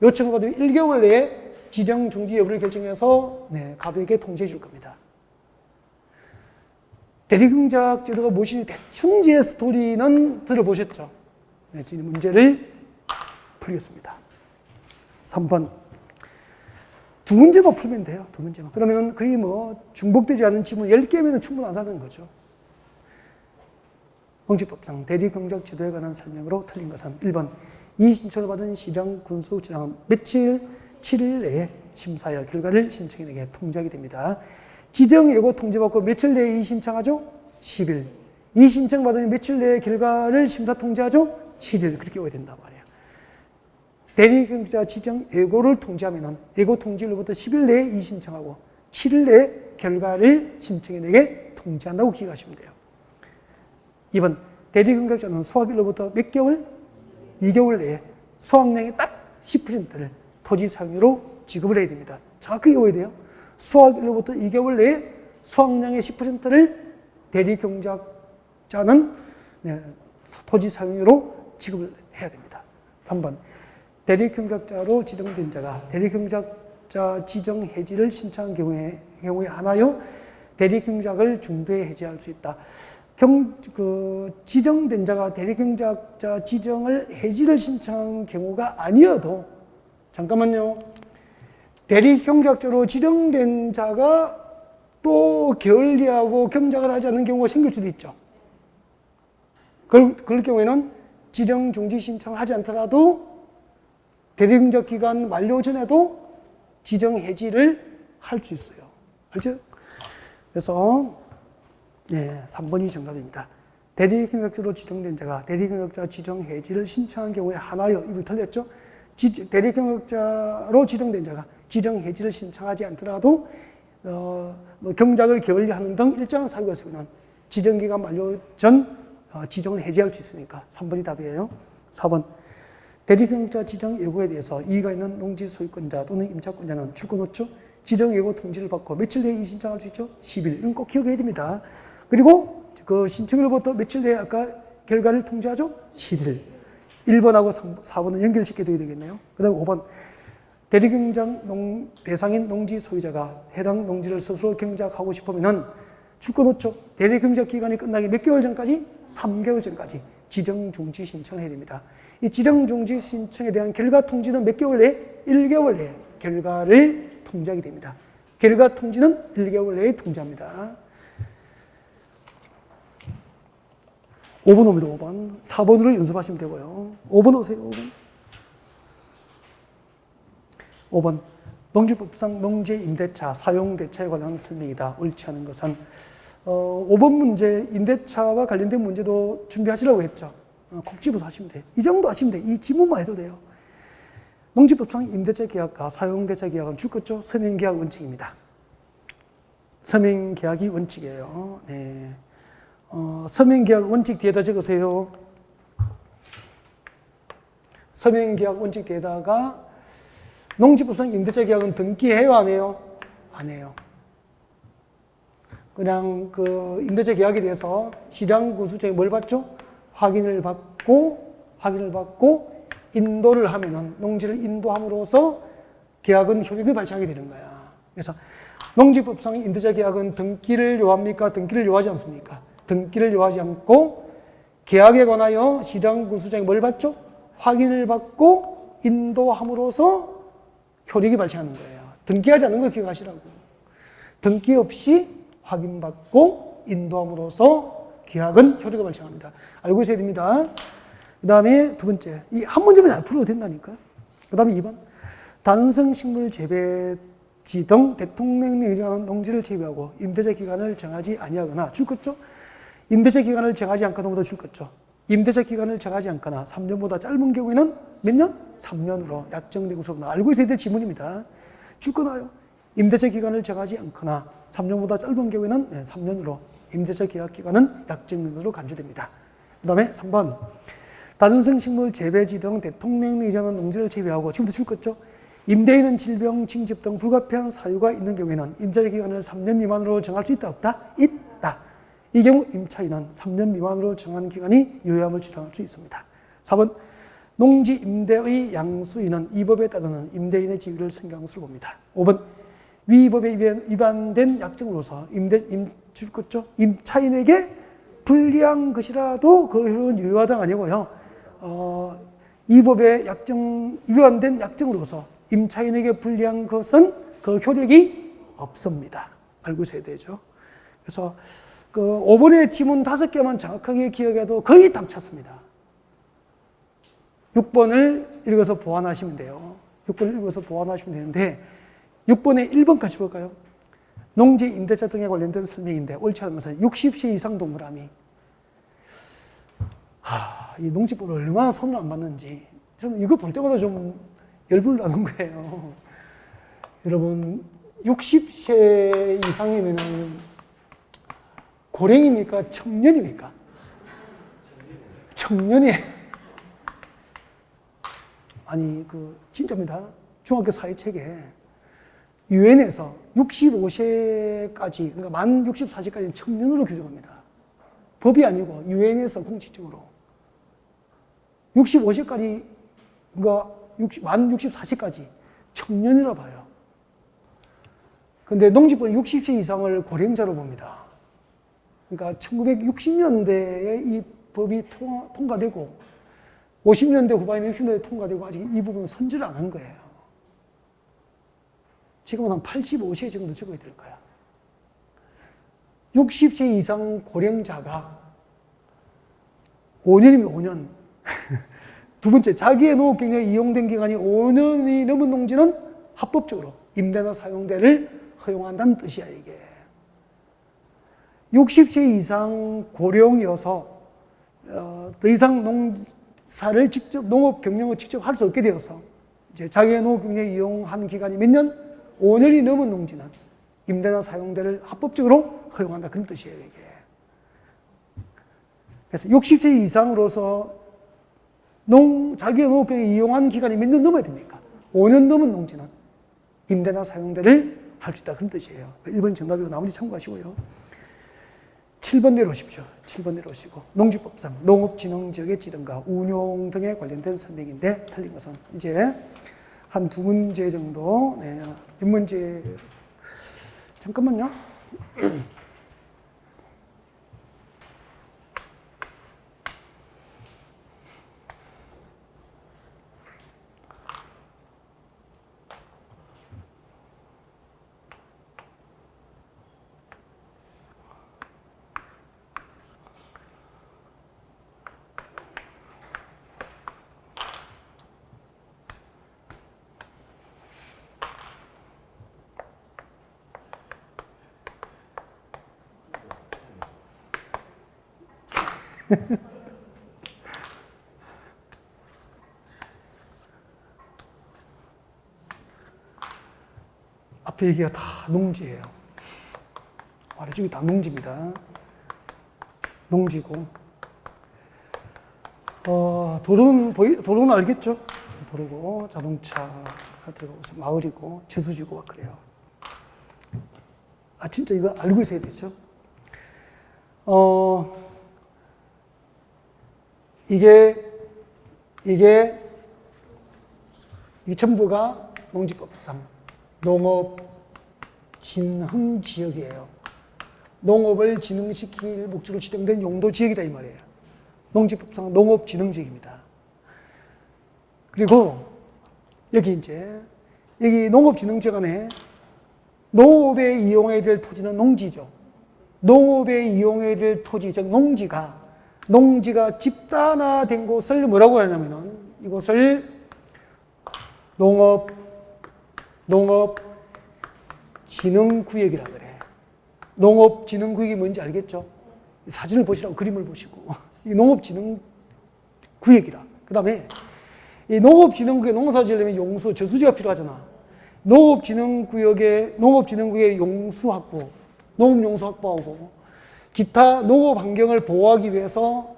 요청을 받으면 1개월 내에 지정 중지 여부를 결정해서 가볍게 통지해 줄 겁니다. 대리경작 제도가 무엇인지 대충 제 스토리는 들어보셨죠? 네, 지금 문제를 풀겠습니다. 3번. 두 문제만 풀면 돼요. 두 문제만. 그러면 거의 뭐 중복되지 않은 지문 10개면 충분하다는 거죠. 농지법상 대리경작 제도에 관한 설명으로 틀린 것은 1번. 이의 신청을 받은 시장 군수지장은 며칠 7일 내에 심사하여 결과를 신청인에게 통지하게 됩니다. 지정 예고 통지받고 며칠 내에 이의 신청하죠? 10일. 이의 신청 받으면 며칠 내에 결과를 심사 통지하죠? 7일. 그렇게 오게 된단 말이에요. 대리경작자 지정 예고를 통지하면 예고 통지일로부터 10일 내에 이의 신청하고 7일 내에 결과를 신청인에게 통지한다고 기억하시면 돼요. 2번. 대리경작자는 수확일로부터 몇 개월? 2개월 내에 수확량의 딱 10%를 토지 사용료로 지급을 해야 됩니다. 정확하게 외워야 돼요. 수확일로부터 2개월 내에 수확량의 10%를 대리경작자는 토지 사용료로 지급을 해야 됩니다. 3번 대리경작자로 지정된 자가 대리경작자 지정 해지를 신청한 경우에 하나여 대리경작을 중도에 해지할 수 있다. 지정된 자가 대리경작자 지정을 해지를 신청한 경우가 아니어도, 잠깐만요. 대리경작자로 지정된 자가 또 게을리하고 경작을 하지 않는 경우가 생길 수도 있죠. 그럴 경우에는 지정 중지 신청을 하지 않더라도 대리경작 기간 만료 전에도 지정 해지를 할 수 있어요. 알죠? 그래서 3번이 정답입니다. 대리경작자로 지정된 자가 대리경작자 지정 해지를 신청한 경우에 하나여, 이거 틀렸죠? 대리경작자로 지정된 자가 지정 해지를 신청하지 않더라도 경작을 게을리하는 등 일정한 사유가 있으면 지정기간 만료 전 지정을 해지할 수 있으니까 3번이 답이에요. 4번 대리경작자 지정 예고에 대해서 이의가 있는 농지 소유권자 또는 임차권자는 출권 후 지정 예고 통지를 받고 며칠 내에 신청할 수 있죠? 10일. 이건 꼭 기억해야 됩니다. 그리고 그 신청일로부터 며칠 내에 아까 결과를 통지하죠? 7일. 1번하고 4번은 연결시켜 둬야 되겠네요. 그 다음에 5번 대리경작 대상인 농지 소유자가 해당 농지를 스스로 경작하고 싶으면 출권 후 대리경작 기간이 끝나기 몇 개월 전까지? 3개월 전까지 지정 중지 신청을 해야 됩니다. 이 지정 중지 신청에 대한 결과 통지는 몇 개월 내에? 1개월 내에 결과를 통지하게 됩니다. 결과 통지는 1개월 내에 통지합니다. 5번 옵니다. 5번. 4번으로 연습하시면 되고요. 5번 오세요. 5번. 5번. 농지법상 농지 임대차, 사용대차에 관한 설명이다. 옳지 않은 것은 5번 문제 임대차와 관련된 문제도 준비하시라고 했죠. 콕 집어서 하시면 돼요. 이 정도 하시면 돼요. 이 지문만 해도 돼요. 농지법상 임대차 계약과 사용대차 계약은 줄것죠. 서명계약 원칙입니다. 서명계약이 원칙이에요. 네. 서명계약 원칙 뒤에다 적으세요. 서명계약 원칙 뒤에다가 농지법상 임대차 계약은 등기해요, 안 해요? 안 해요. 그냥 그 임대차 계약에 대해서 시장구수청이 뭘 받죠? 확인을 받고 인도를 하면은 농지를 인도함으로써 계약은 효력을 발생하게 되는 거야. 그래서 농지법상 임대차 계약은 등기를 요합니까? 등기를 요하지 않습니까? 등기를 요하지 않고 계약에 관하여 시장구수청이 뭘 받죠? 확인을 받고 인도함으로써 효력이 발생하는 거예요. 등기하지 않는 거 기억하시라고. 등기 없이 확인받고 인도함으로써 계약은 효력이 발생합니다. 알고 있어야 됩니다. 그 다음에 두 번째, 이 한 문제만 잘 풀어도 된다니까요. 그 다음에 2번, 단성식물 재배지 등 대통령령에 정한 농지를 제외하고 임대차 기간을 정하지 아니하거나 줄것죠. 임대차 기간을 정하지 않거나보다 줄것죠. 임대차 기간을 정하지 않거나 3년보다 짧은 경우에는 몇 년? 3년으로 약정되고 수업나 알고 있어야 될 지문입니다. 줄거나요? 임대차 기간을 정하지 않거나 3년보다 짧은 경우에는 3년으로 임대차 계약 기간은 약정된 것으로 간주됩니다. 그 다음에 3번, 다전성 식물 재배지 등 대통령령이 정한 농지를 제외하고 지금도 줄것죠. 임대인은 질병, 징집 등 불가피한 사유가 있는 경우에는 임차 기간을 3년 미만으로 정할 수 있다, 없다? 있다. 이 경우 임차인은 3년 미만으로 정한 기간이 유효함을 주장할 수 있습니다. 4번, 농지 임대의 양수인은 이 법에 따르는 임대인의 지위를 승계한 것으로 봅니다. 5번, 위 법에 위반된 약정으로서 임차인에게 불리한 것이라도 그 효력은 유효하다가 아니고요. 이 법에 위반된 약정으로서 임차인에게 불리한 것은 그 효력이 없습니다. 알고 있어야 되죠. 그래서 그 5번의 지문 5개만 정확하게 기억해도 거의 답 찼습니다. 6번을 읽어서 보완하시면 돼요. 6번을 읽어서 보완하시면 되는데 6번에 1번까지 볼까요? 농지, 임대차 등에 관련된 설명인데 옳지 않으면서 60세 이상 동그라미. 이 농지법을 얼마나 손을 안 봤는지 저는 이거 볼 때마다 좀 열불 나는 거예요. 여러분 60세 이상이면 고령입니까? 청년입니까? 청년이 아니 진짜입니다. 중학교 사회책에 유엔에서 65세까지 그러니까 만 64세까지는 청년으로 규정합니다. 법이 아니고 유엔에서 공식적으로. 65세까지, 그러니까 만 64세까지 청년이라 봐요. 근데 농지법은 60세 이상을 고령자로 봅니다. 그러니까 1960년대에 이 법이 통과되고 50년대 후반에 60년대에 통과되고 아직 이 부분은 선지를 안 한 거예요. 지금은 한 85세 정도 적어야 될 거야. 60세 이상 고령자가 5년이면 5년. 두 번째, 자기의 농업 경영에 이용된 기간이 5년이 넘은 농지는 합법적으로 임대나 사용대를 허용한다는 뜻이야, 이게. 60세 이상 고령이어서 더 이상 농사를 직접, 농업 경영을 직접 할 수 없게 되어서 이제 자기의 농업 경영에 이용한 기간이 몇 년? 5년이 넘은 농지는 임대나 사용대를 합법적으로 허용한다, 그런 뜻이에요, 이게. 그래서 60세 이상으로서 자기의 농업 경영에 이용한 기간이 몇 년 넘어야 됩니까? 5년 넘은 농지는 임대나 사용대를 할 수 있다, 그런 뜻이에요. 1번 정답이고 나머지 참고하시고요. 7번 내려오십시오. 7번 내려오시고. 농지법상 농업진흥지역의 지정과 운용 등에 관련된 설명인데 틀린 것은 이제 한 두 문제 정도. 네, 몇 문제. 잠깐만요. 앞에 얘기가 다 농지예요. 아래쪽이 다 농지입니다. 농지고. 도로는 알겠죠? 도로고, 자동차가 들어가고, 마을이고, 저수지고, 막 그래요. 아, 진짜 이거 알고 있어야 되죠? 이게 전부가 농지법상 농업 진흥 지역이에요. 농업을 진흥시킬 목적으로 지정된 용도 지역이다, 이 말이에요. 농지법상 농업 진흥 지역입니다. 그리고 여기 농업 진흥 지역 안에 농업에 이용해야 될 토지는 농지죠. 농업에 이용해야 될 토지, 즉 농지가 집단화된 곳을 뭐라고 하냐면은 이곳을 농업진흥구역이라 그래. 농업진흥구역이 뭔지 알겠죠? 사진을 보시라고, 그림을 보시고. 이 농업진흥구역이라. 그 다음에 이 농업진흥구역에 농사 지으려면 용수, 저수지가 필요하잖아. 농업진흥구역의 용수 확보, 농업용수 확보하고 기타 농업 환경을 보호하기 위해서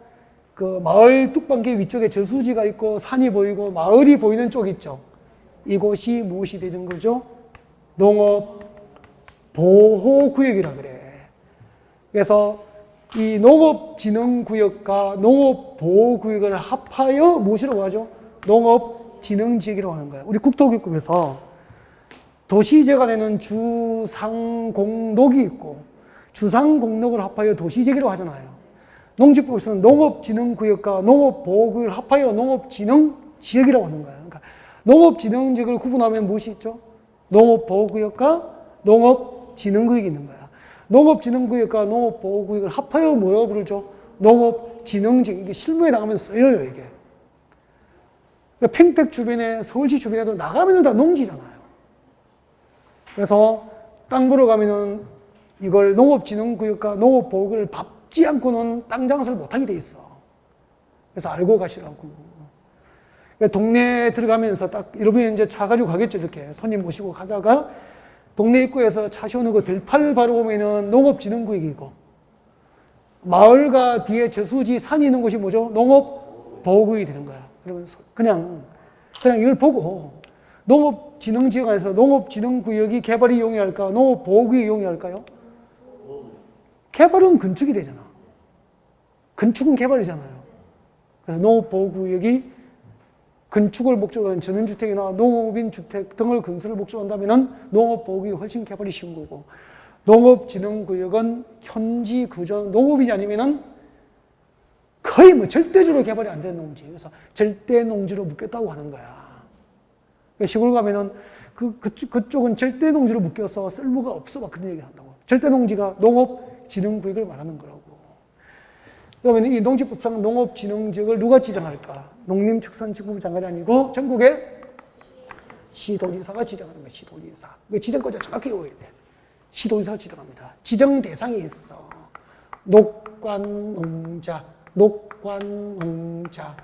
그 마을 뚝방길 위쪽에 저수지가 있고 산이 보이고 마을이 보이는 쪽 있죠. 이곳이 무엇이 되는 거죠? 농업 보호구역이라 그래. 그래서 이 농업진흥구역과 농업보호구역을 합하여 무엇이라고 하죠? 농업진흥지역이라고 하는 거예요. 우리 국토교육법에서 도시지역 안에는 주상공록이 있고 주상공록을 합하여 도시지역이라고 하잖아요. 농지법에서는 농업진흥구역과 농업보호구역을 합하여 농업진흥지역이라고 하는 거예요. 그러니까 농업진흥지역을 구분하면 무엇이 있죠? 농업보호구역과 농업진흥구역이 있는 거야. 농업진흥구역과 농업보호구역을 합하여 뭐라고 부르죠? 농업진흥지역. 이게 실무에 나가면 쓰여요, 이게. 그러니까 평택 주변에, 서울시 주변에도 나가면 다 농지잖아요. 그래서 땅 보러 가면은 이걸 농업진흥구역과 농업보호구역을 밟지 않고는 땅 장사를 못하게 돼 있어. 그래서 알고 가시라고. 그러니까 동네에 들어가면서 딱 여러분이 이제 차 가지고 가겠죠, 이렇게 손님 모시고 가다가 동네 입구에서 차 세우는 거 들판을 바로 보면은 농업진흥구역이고 마을과 뒤에 저수지 산이 있는 곳이 뭐죠? 농업보호구역이 되는 거야. 그러면 그냥 이걸 보고 농업진흥지역 안에서 농업진흥구역이 개발이 용이할까? 농업보호구역이 용이할까요? 개발은 건축이 되잖아. 건축은 개발이잖아요. 그래서 농업보호구역이 건축을 목적으로 한 전원주택이나 농업인 주택 등을 건설을 목적으로 한다면 농업보호구역이 훨씬 개발이 쉬운 거고, 농업진흥구역은 현지 거주하는 농업인이 아니면 거의 뭐 절대적으로 개발이 안 되는 농지. 그래서 절대 농지로 묶였다고 하는 거야. 시골 가면은 그쪽은 절대 농지로 묶여서 쓸모가 없어 막 그런 얘기를 한다고. 절대 농지가 농업진흥구역을 말하는 거라고. 그러면 이 농지법상 농업진흥지역을 누가 지정할까? 농림축산식품부 장관이 아니고 전국의 시도지사가 지정하는 거야. 시도지사. 그 지정권자 정확히 외워야 돼. 시도지사가 지정합니다. 지정 대상이 있어. 녹관농자, 녹관농자,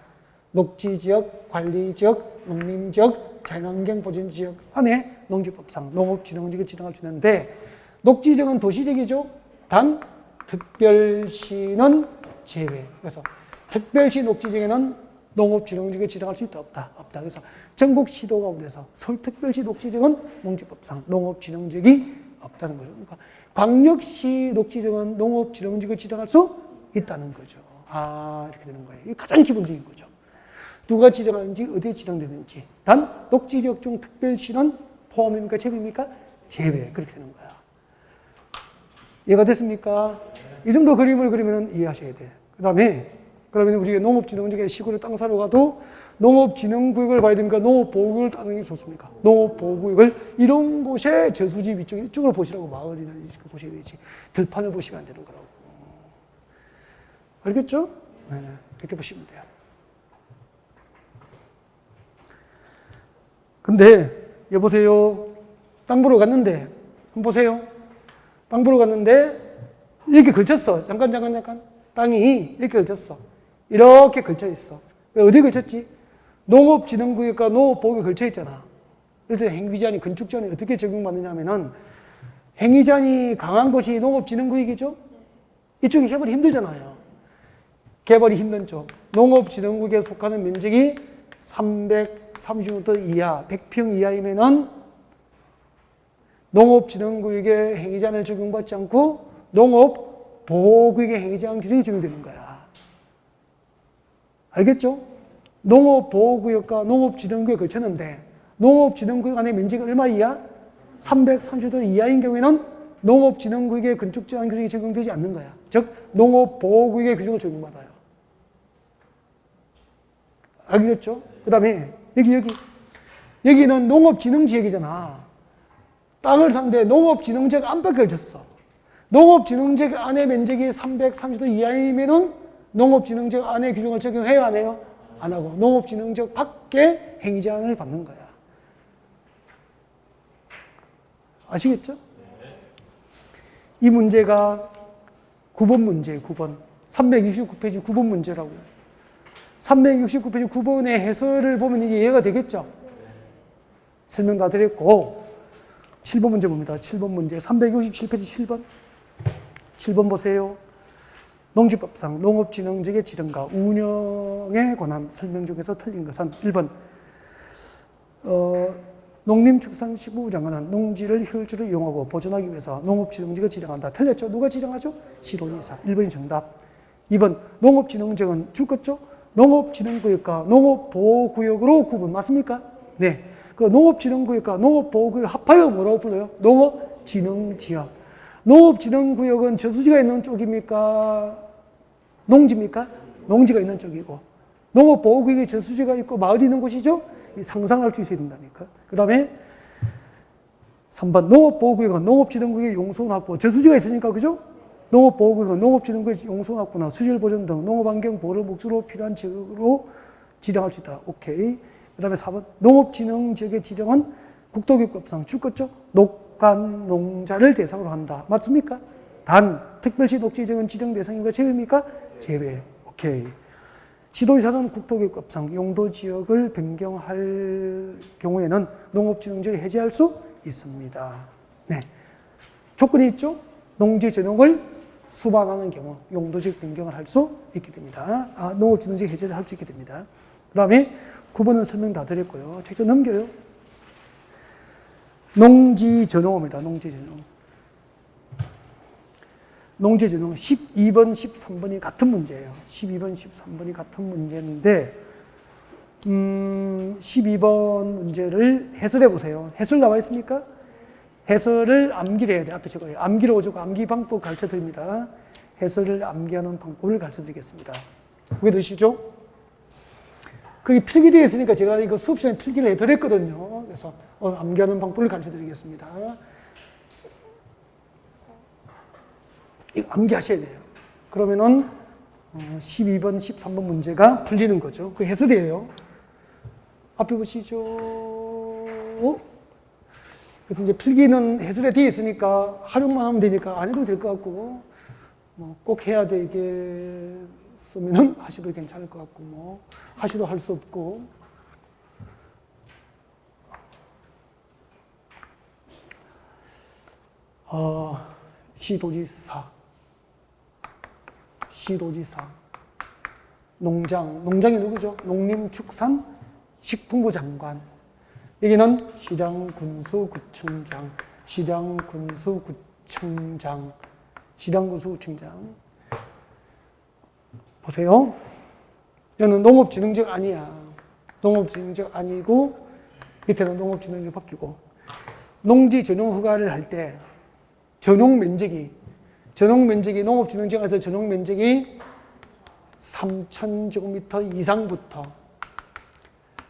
녹지지역, 관리지역, 농림지역, 자연환경보전지역 안에 농지법상 농업진흥지역을 지정할 수 있는데, 녹지지역은 도시지역이죠. 단 특별시는 제외. 그래서 특별시 녹지지역에는 농업진흥지역을 지정할 수 있다, 없다, 없다. 그래서 전국 시도 가운데서 서울특별시 녹지지역은 농지법상 농업진흥지역이 없다는 거죠. 그러니까 광역시 녹지지역은 농업진흥지역을 지정할 수 있다는 거죠. 이렇게 되는 거예요. 이게 가장 기본적인 거죠. 누가 지정하는지, 어디에 지정되는지. 단 녹지지역 중 특별시는 포함입니까, 제외입니까? 제외. 그렇게 되는 거야. 이해가 됐습니까? 이 정도 그림을 그리면 이해하셔야 돼. 그다음에 그러면 우리가 농업진흥지역에 시골에 땅 사러 가도 농업진흥구역을 봐야 됩니까? 농업보호구역을 따는 게 좋습니까? 농업보호구역을 이런 곳에 저수지 위쪽 이쪽으로 보시라고, 마을이나 이쪽으로 보셔야 되지. 들판을 보시면 안 되는 거라고. 알겠죠? 네, 이렇게 보시면 돼요. 근데 여보세요. 땅 보러 갔는데 한번 보세요. 땅 보러 갔는데 이렇게 걸쳤어. 잠깐. 땅이 이렇게 걸쳤어. 이렇게 걸쳐 있어. 어디 걸쳤지? 농업진흥구역과 농업보호구역에 걸쳐 있잖아. 이럴 때 행위제한이, 건축제한이 어떻게 적용받느냐 하면은, 행위제한이 강한 곳이 농업진흥구역이죠? 이쪽이 개발이 힘들잖아요. 개발이 힘든 쪽. 농업진흥구역에 속하는 면적이 330m 이하, 100평 이하이면은 농업진흥구역에 행위제한을 적용받지 않고 농업보호구역에 행위제한 규정이 적용되는 거야. 알겠죠? 농업보호구역과 농업진흥구역에 걸쳤는데, 농업진흥구역 안에 면적이 얼마 이하? 330m 이하인 경우에는 농업진흥구역에 건축제한 규정이 적용되지 않는 거야. 즉 농업보호구역의 규정을 적용받아요. 알겠죠? 그 다음에 여기는 농업진흥지역이잖아. 땅을 샀는데 농업진흥지역 안팎에 걸쳤어. 농업진흥지역 안에 면적이 330m 이하이면은 농업진흥지역 안에 규정을 적용해요, 안 해요? 안 하고 농업진흥지역 밖에 행위제한을 받는 거야. 아시겠죠? 이 문제가 9번 문제예요, 9번. 369페이지 9번 문제라고. 369페이지 9번의 해설을 보면 이게 이해가 되겠죠? 설명 다 드렸고, 7번 문제 봅니다. 7번 문제. 367페이지 7번. 7번 보세요. 농지법상 농업진흥지역의 지정과 운영에 관한 설명 중에서 틀린 것은 1번. 농림축산식품부 장관은 농지를 효율적으로 이용하고 보존하기 위해서 농업진흥지역을 지정한다. 틀렸죠? 누가 지정하죠? 시도지사. 1번이 정답. 2번. 농업진흥지역은 줄 것죠? 농업진흥구역과 농업보호구역으로 구분. 맞습니까? 네. 그 농업진흥구역과 농업보호구역을 합하여 뭐라고 불러요? 농업진흥지역. 농업진흥구역은 저수지가 있는 쪽입니까? 농지입니까? 농지가 있는 쪽이고, 농업보호구역에 저수지가 있고 마을이 있는 곳이죠? 상상할 수 있어야 된다니까. 그 다음에 3번. 농업보호구역은 농업진흥구역의 용손 확보. 저수지가 있으니까, 그죠? 농업보호구역은 농업진흥구역의 용손 확보나 수질 보존 등 농업환경 보호를 목적으로 필요한 지역으로 지정할 수 있다. 오케이. 그 다음에 4번. 농업진흥지역의 지정은 국토교육법상 줄 것죠? 녹관농자를 대상으로 한다. 맞습니까? 단, 특별시 녹지지역은 지정 대상인가 제외입니까? 제외. 오케이. 시도지사는 국토교육법상 용도지역을 변경할 경우에는 농업진흥지역을 해제할 수 있습니다. 네. 조건이 있죠? 농지 전용을 수반하는 경우 용도지역 변경을 할 수 있게 됩니다. 농업진흥지역 해제를 할 수 있게 됩니다. 그 다음에 9번은 설명 다 드렸고요. 책 좀 넘겨요. 농지 전용입니다. 농지 전용. 농지전용 12번, 13번이 같은 문제예요. 12번, 13번이 같은 문제인데 12번 문제를 해설해 보세요. 해설 나와 있습니까? 해설을 암기를 해야 돼. 앞에 적어요. 암기를 오주고 암기 방법 가르쳐 드립니다. 해설을 암기하는 방법을 가르쳐 드리겠습니다. 그게 되시죠? 거기 필기되어 있으니까 제가 이거 수업 시간에 필기를 해드렸거든요. 그래서 오늘 암기하는 방법을 가르쳐 드리겠습니다. 이거 암기하셔야 돼요. 그러면은 12번, 13번 문제가 풀리는 거죠. 그 해설이에요. 앞에 보시죠. 그래서 이제 필기는 해설에 되어 있으니까 활용만 하면 되니까 안 해도 될 것 같고, 뭐 꼭 해야 되겠으면은 하셔도 괜찮을 것 같고, 뭐 하셔도 할 수 없고. 시도지사, 농장이 누구죠? 농림축산식품부 장관. 여기는 시장군수구청장. 보세요. 여기는 농업진흥지역 아니야. 농업진흥지역 아니고 밑에는 농업진흥지역 바뀌고, 농지 전용 허가를 할 때 전용 면적이 농업진흥지역에서 전용 면적이 3,000제곱미터 이상부터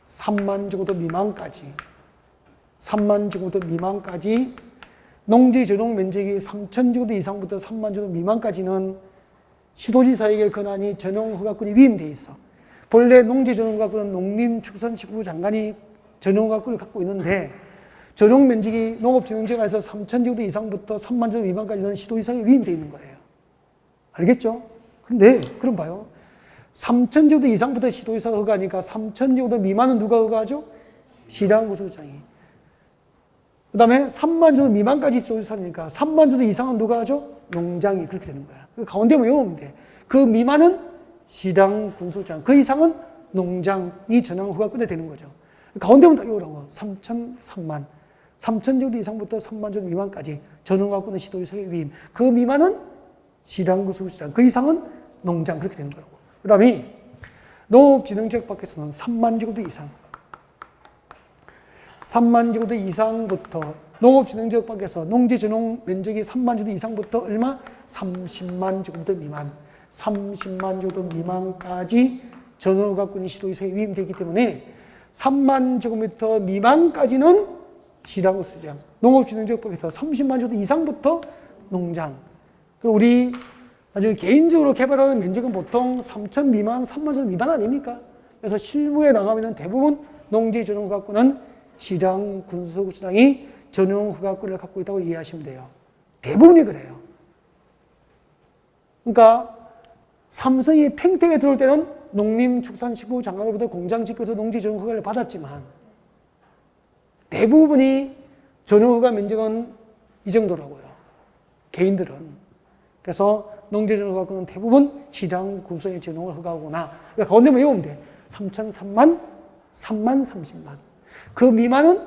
3만 제곱미터 미만까지 농지 전용 면적이 3,000제곱미터 이상부터 3만 제곱미터 미만까지는 시도지사에게 권한이 전용 허가권이 위임되어 있어. 본래 농지 전용 허가권은 농림축산식품부 장관이 전용 허가권을 갖고 있는데, 전용 면적이 농업진흥지역에서 3,000제곱미터 이상부터 3만 제곱미터 미만까지는 시도지사에 위임되어 있는 거예요. 알겠죠? 근데 그럼 봐요. 3,000제곱미터 이상부터 시도지사가 허가하니까 3,000제곱미터 미만은 누가 허가하죠? 시장군수구청이. 그 다음에 3만 제곱미터 미만까지 시도지사니까 3만 제곱미터 이상은 누가 하죠? 농장이. 그렇게 되는 거야. 그 가운데만 외우면 돼. 그 미만은 시장군수구청, 그 이상은 농장이 전용 허가권에 되는 거죠. 가운데만 딱 외우라고. 3만 3,000제곱미터 이상부터 3만 제곱미터 미만까지 전용 허가권은 시도지사의 위임. 그 미만은 시장군수구청, 그 이상은 농장. 그렇게 되는 거라고. 그 다음에 농업진흥지역 밖에서는 3만 제곱미터 이상. 3만 제곱미터 이상부터 농업진흥지역 밖에서 농지 전용 면적이 3만 제곱미터 이상부터 얼마? 30만 제곱미터 미만. 30만 제곱미터 미만까지 전용 허가권이 시도지사에 위임되기 때문에 3만 제곱미터 미만까지는 시장군수장, 농업진흥지역법에서 30만 제곱미터 이상부터 농장. 우리 나중에 개인적으로 개발하는 면적은 보통 3천 미만, 3만 제곱 미만 아닙니까? 그래서 실무에 나가면 대부분 농지 전용 허가권은 시장군수구청장이 전용 허가권을 갖고 있다고 이해하시면 돼요. 대부분이 그래요. 그러니까 삼성이 팽택에 들어올 때는 농림축산식품부 장관으로부터 공장 짓고서 농지 전용 허가를 받았지만 대부분이 전용 허가 면적은 이 정도라고요. 개인들은. 그래서 농지 전용 허가권은 대부분 시장군수의 전용을 허가하거나, 그러니까 가운데만 외우면 돼. 3천, 3만, 3만, 30만. 그 미만은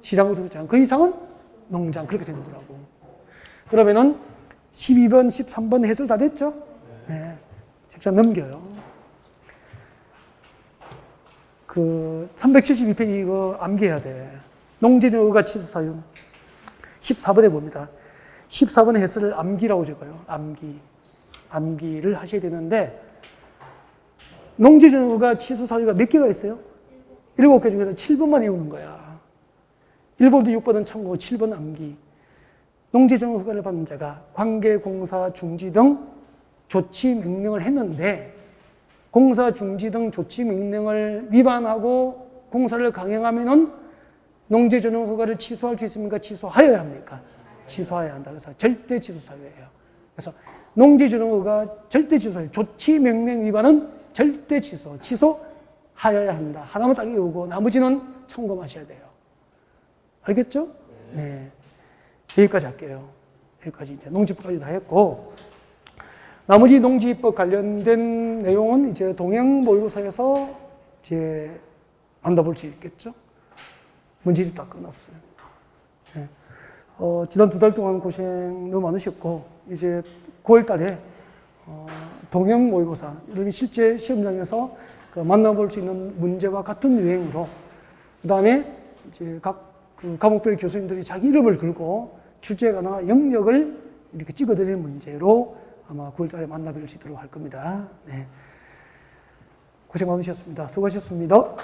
시장군수장, 그 이상은 농장. 그렇게 되는 거라고. 그러면은 12번, 13번 해설 다 됐죠? 네. 책상 넘겨요. 372페이지 이거 암기해야 돼. 농지전용 허가 취소 사유. 14번에 봅니다. 14번 해설을 암기라고 적어요. 암기를 하셔야 되는데, 농지전용 허가 취소 사유가 몇 개가 있어요? 7개 중에서 7번만 외우는 거야. 1번부터 6번은 참고, 7번 암기. 농지전용 허가를 받는 자가 관계공사 중지 등 조치 명령을 했는데, 공사 중지 등 조치 명령을 위반하고 공사를 강행하면은 농지 전용 허가를 취소할 수 있습니까? 취소하여야 합니까? 취소해야 한다. 그래서 절대 취소 사유예요. 그래서 농지 전용 허가 절대 취소 사유, 조치 명령 위반은 절대 취소하여야 한다. 하나만 딱 외우고 나머지는 참고하셔야 돼요. 알겠죠? 네. 여기까지 할게요. 여기까지 이제 농지법까지 다 했고, 나머지 농지법 관련된 내용은 이제 동행모의고사에서 이제 만나볼 수 있겠죠? 문제집 다 끝났어요. 네. 지난 2달 동안 고생 너무 많으셨고, 이제 9월 달에 동형 모의고사, 이런 실제 시험장에서 그 만나볼 수 있는 문제와 같은 유행으로, 그 다음에 이제 각 그 과목별 교수님들이 자기 이름을 걸고 출제가나 영역을 이렇게 찍어드리는 문제로 아마 9월 달에 만나뵐 수 있도록 할 겁니다. 네. 고생 많으셨습니다. 수고하셨습니다.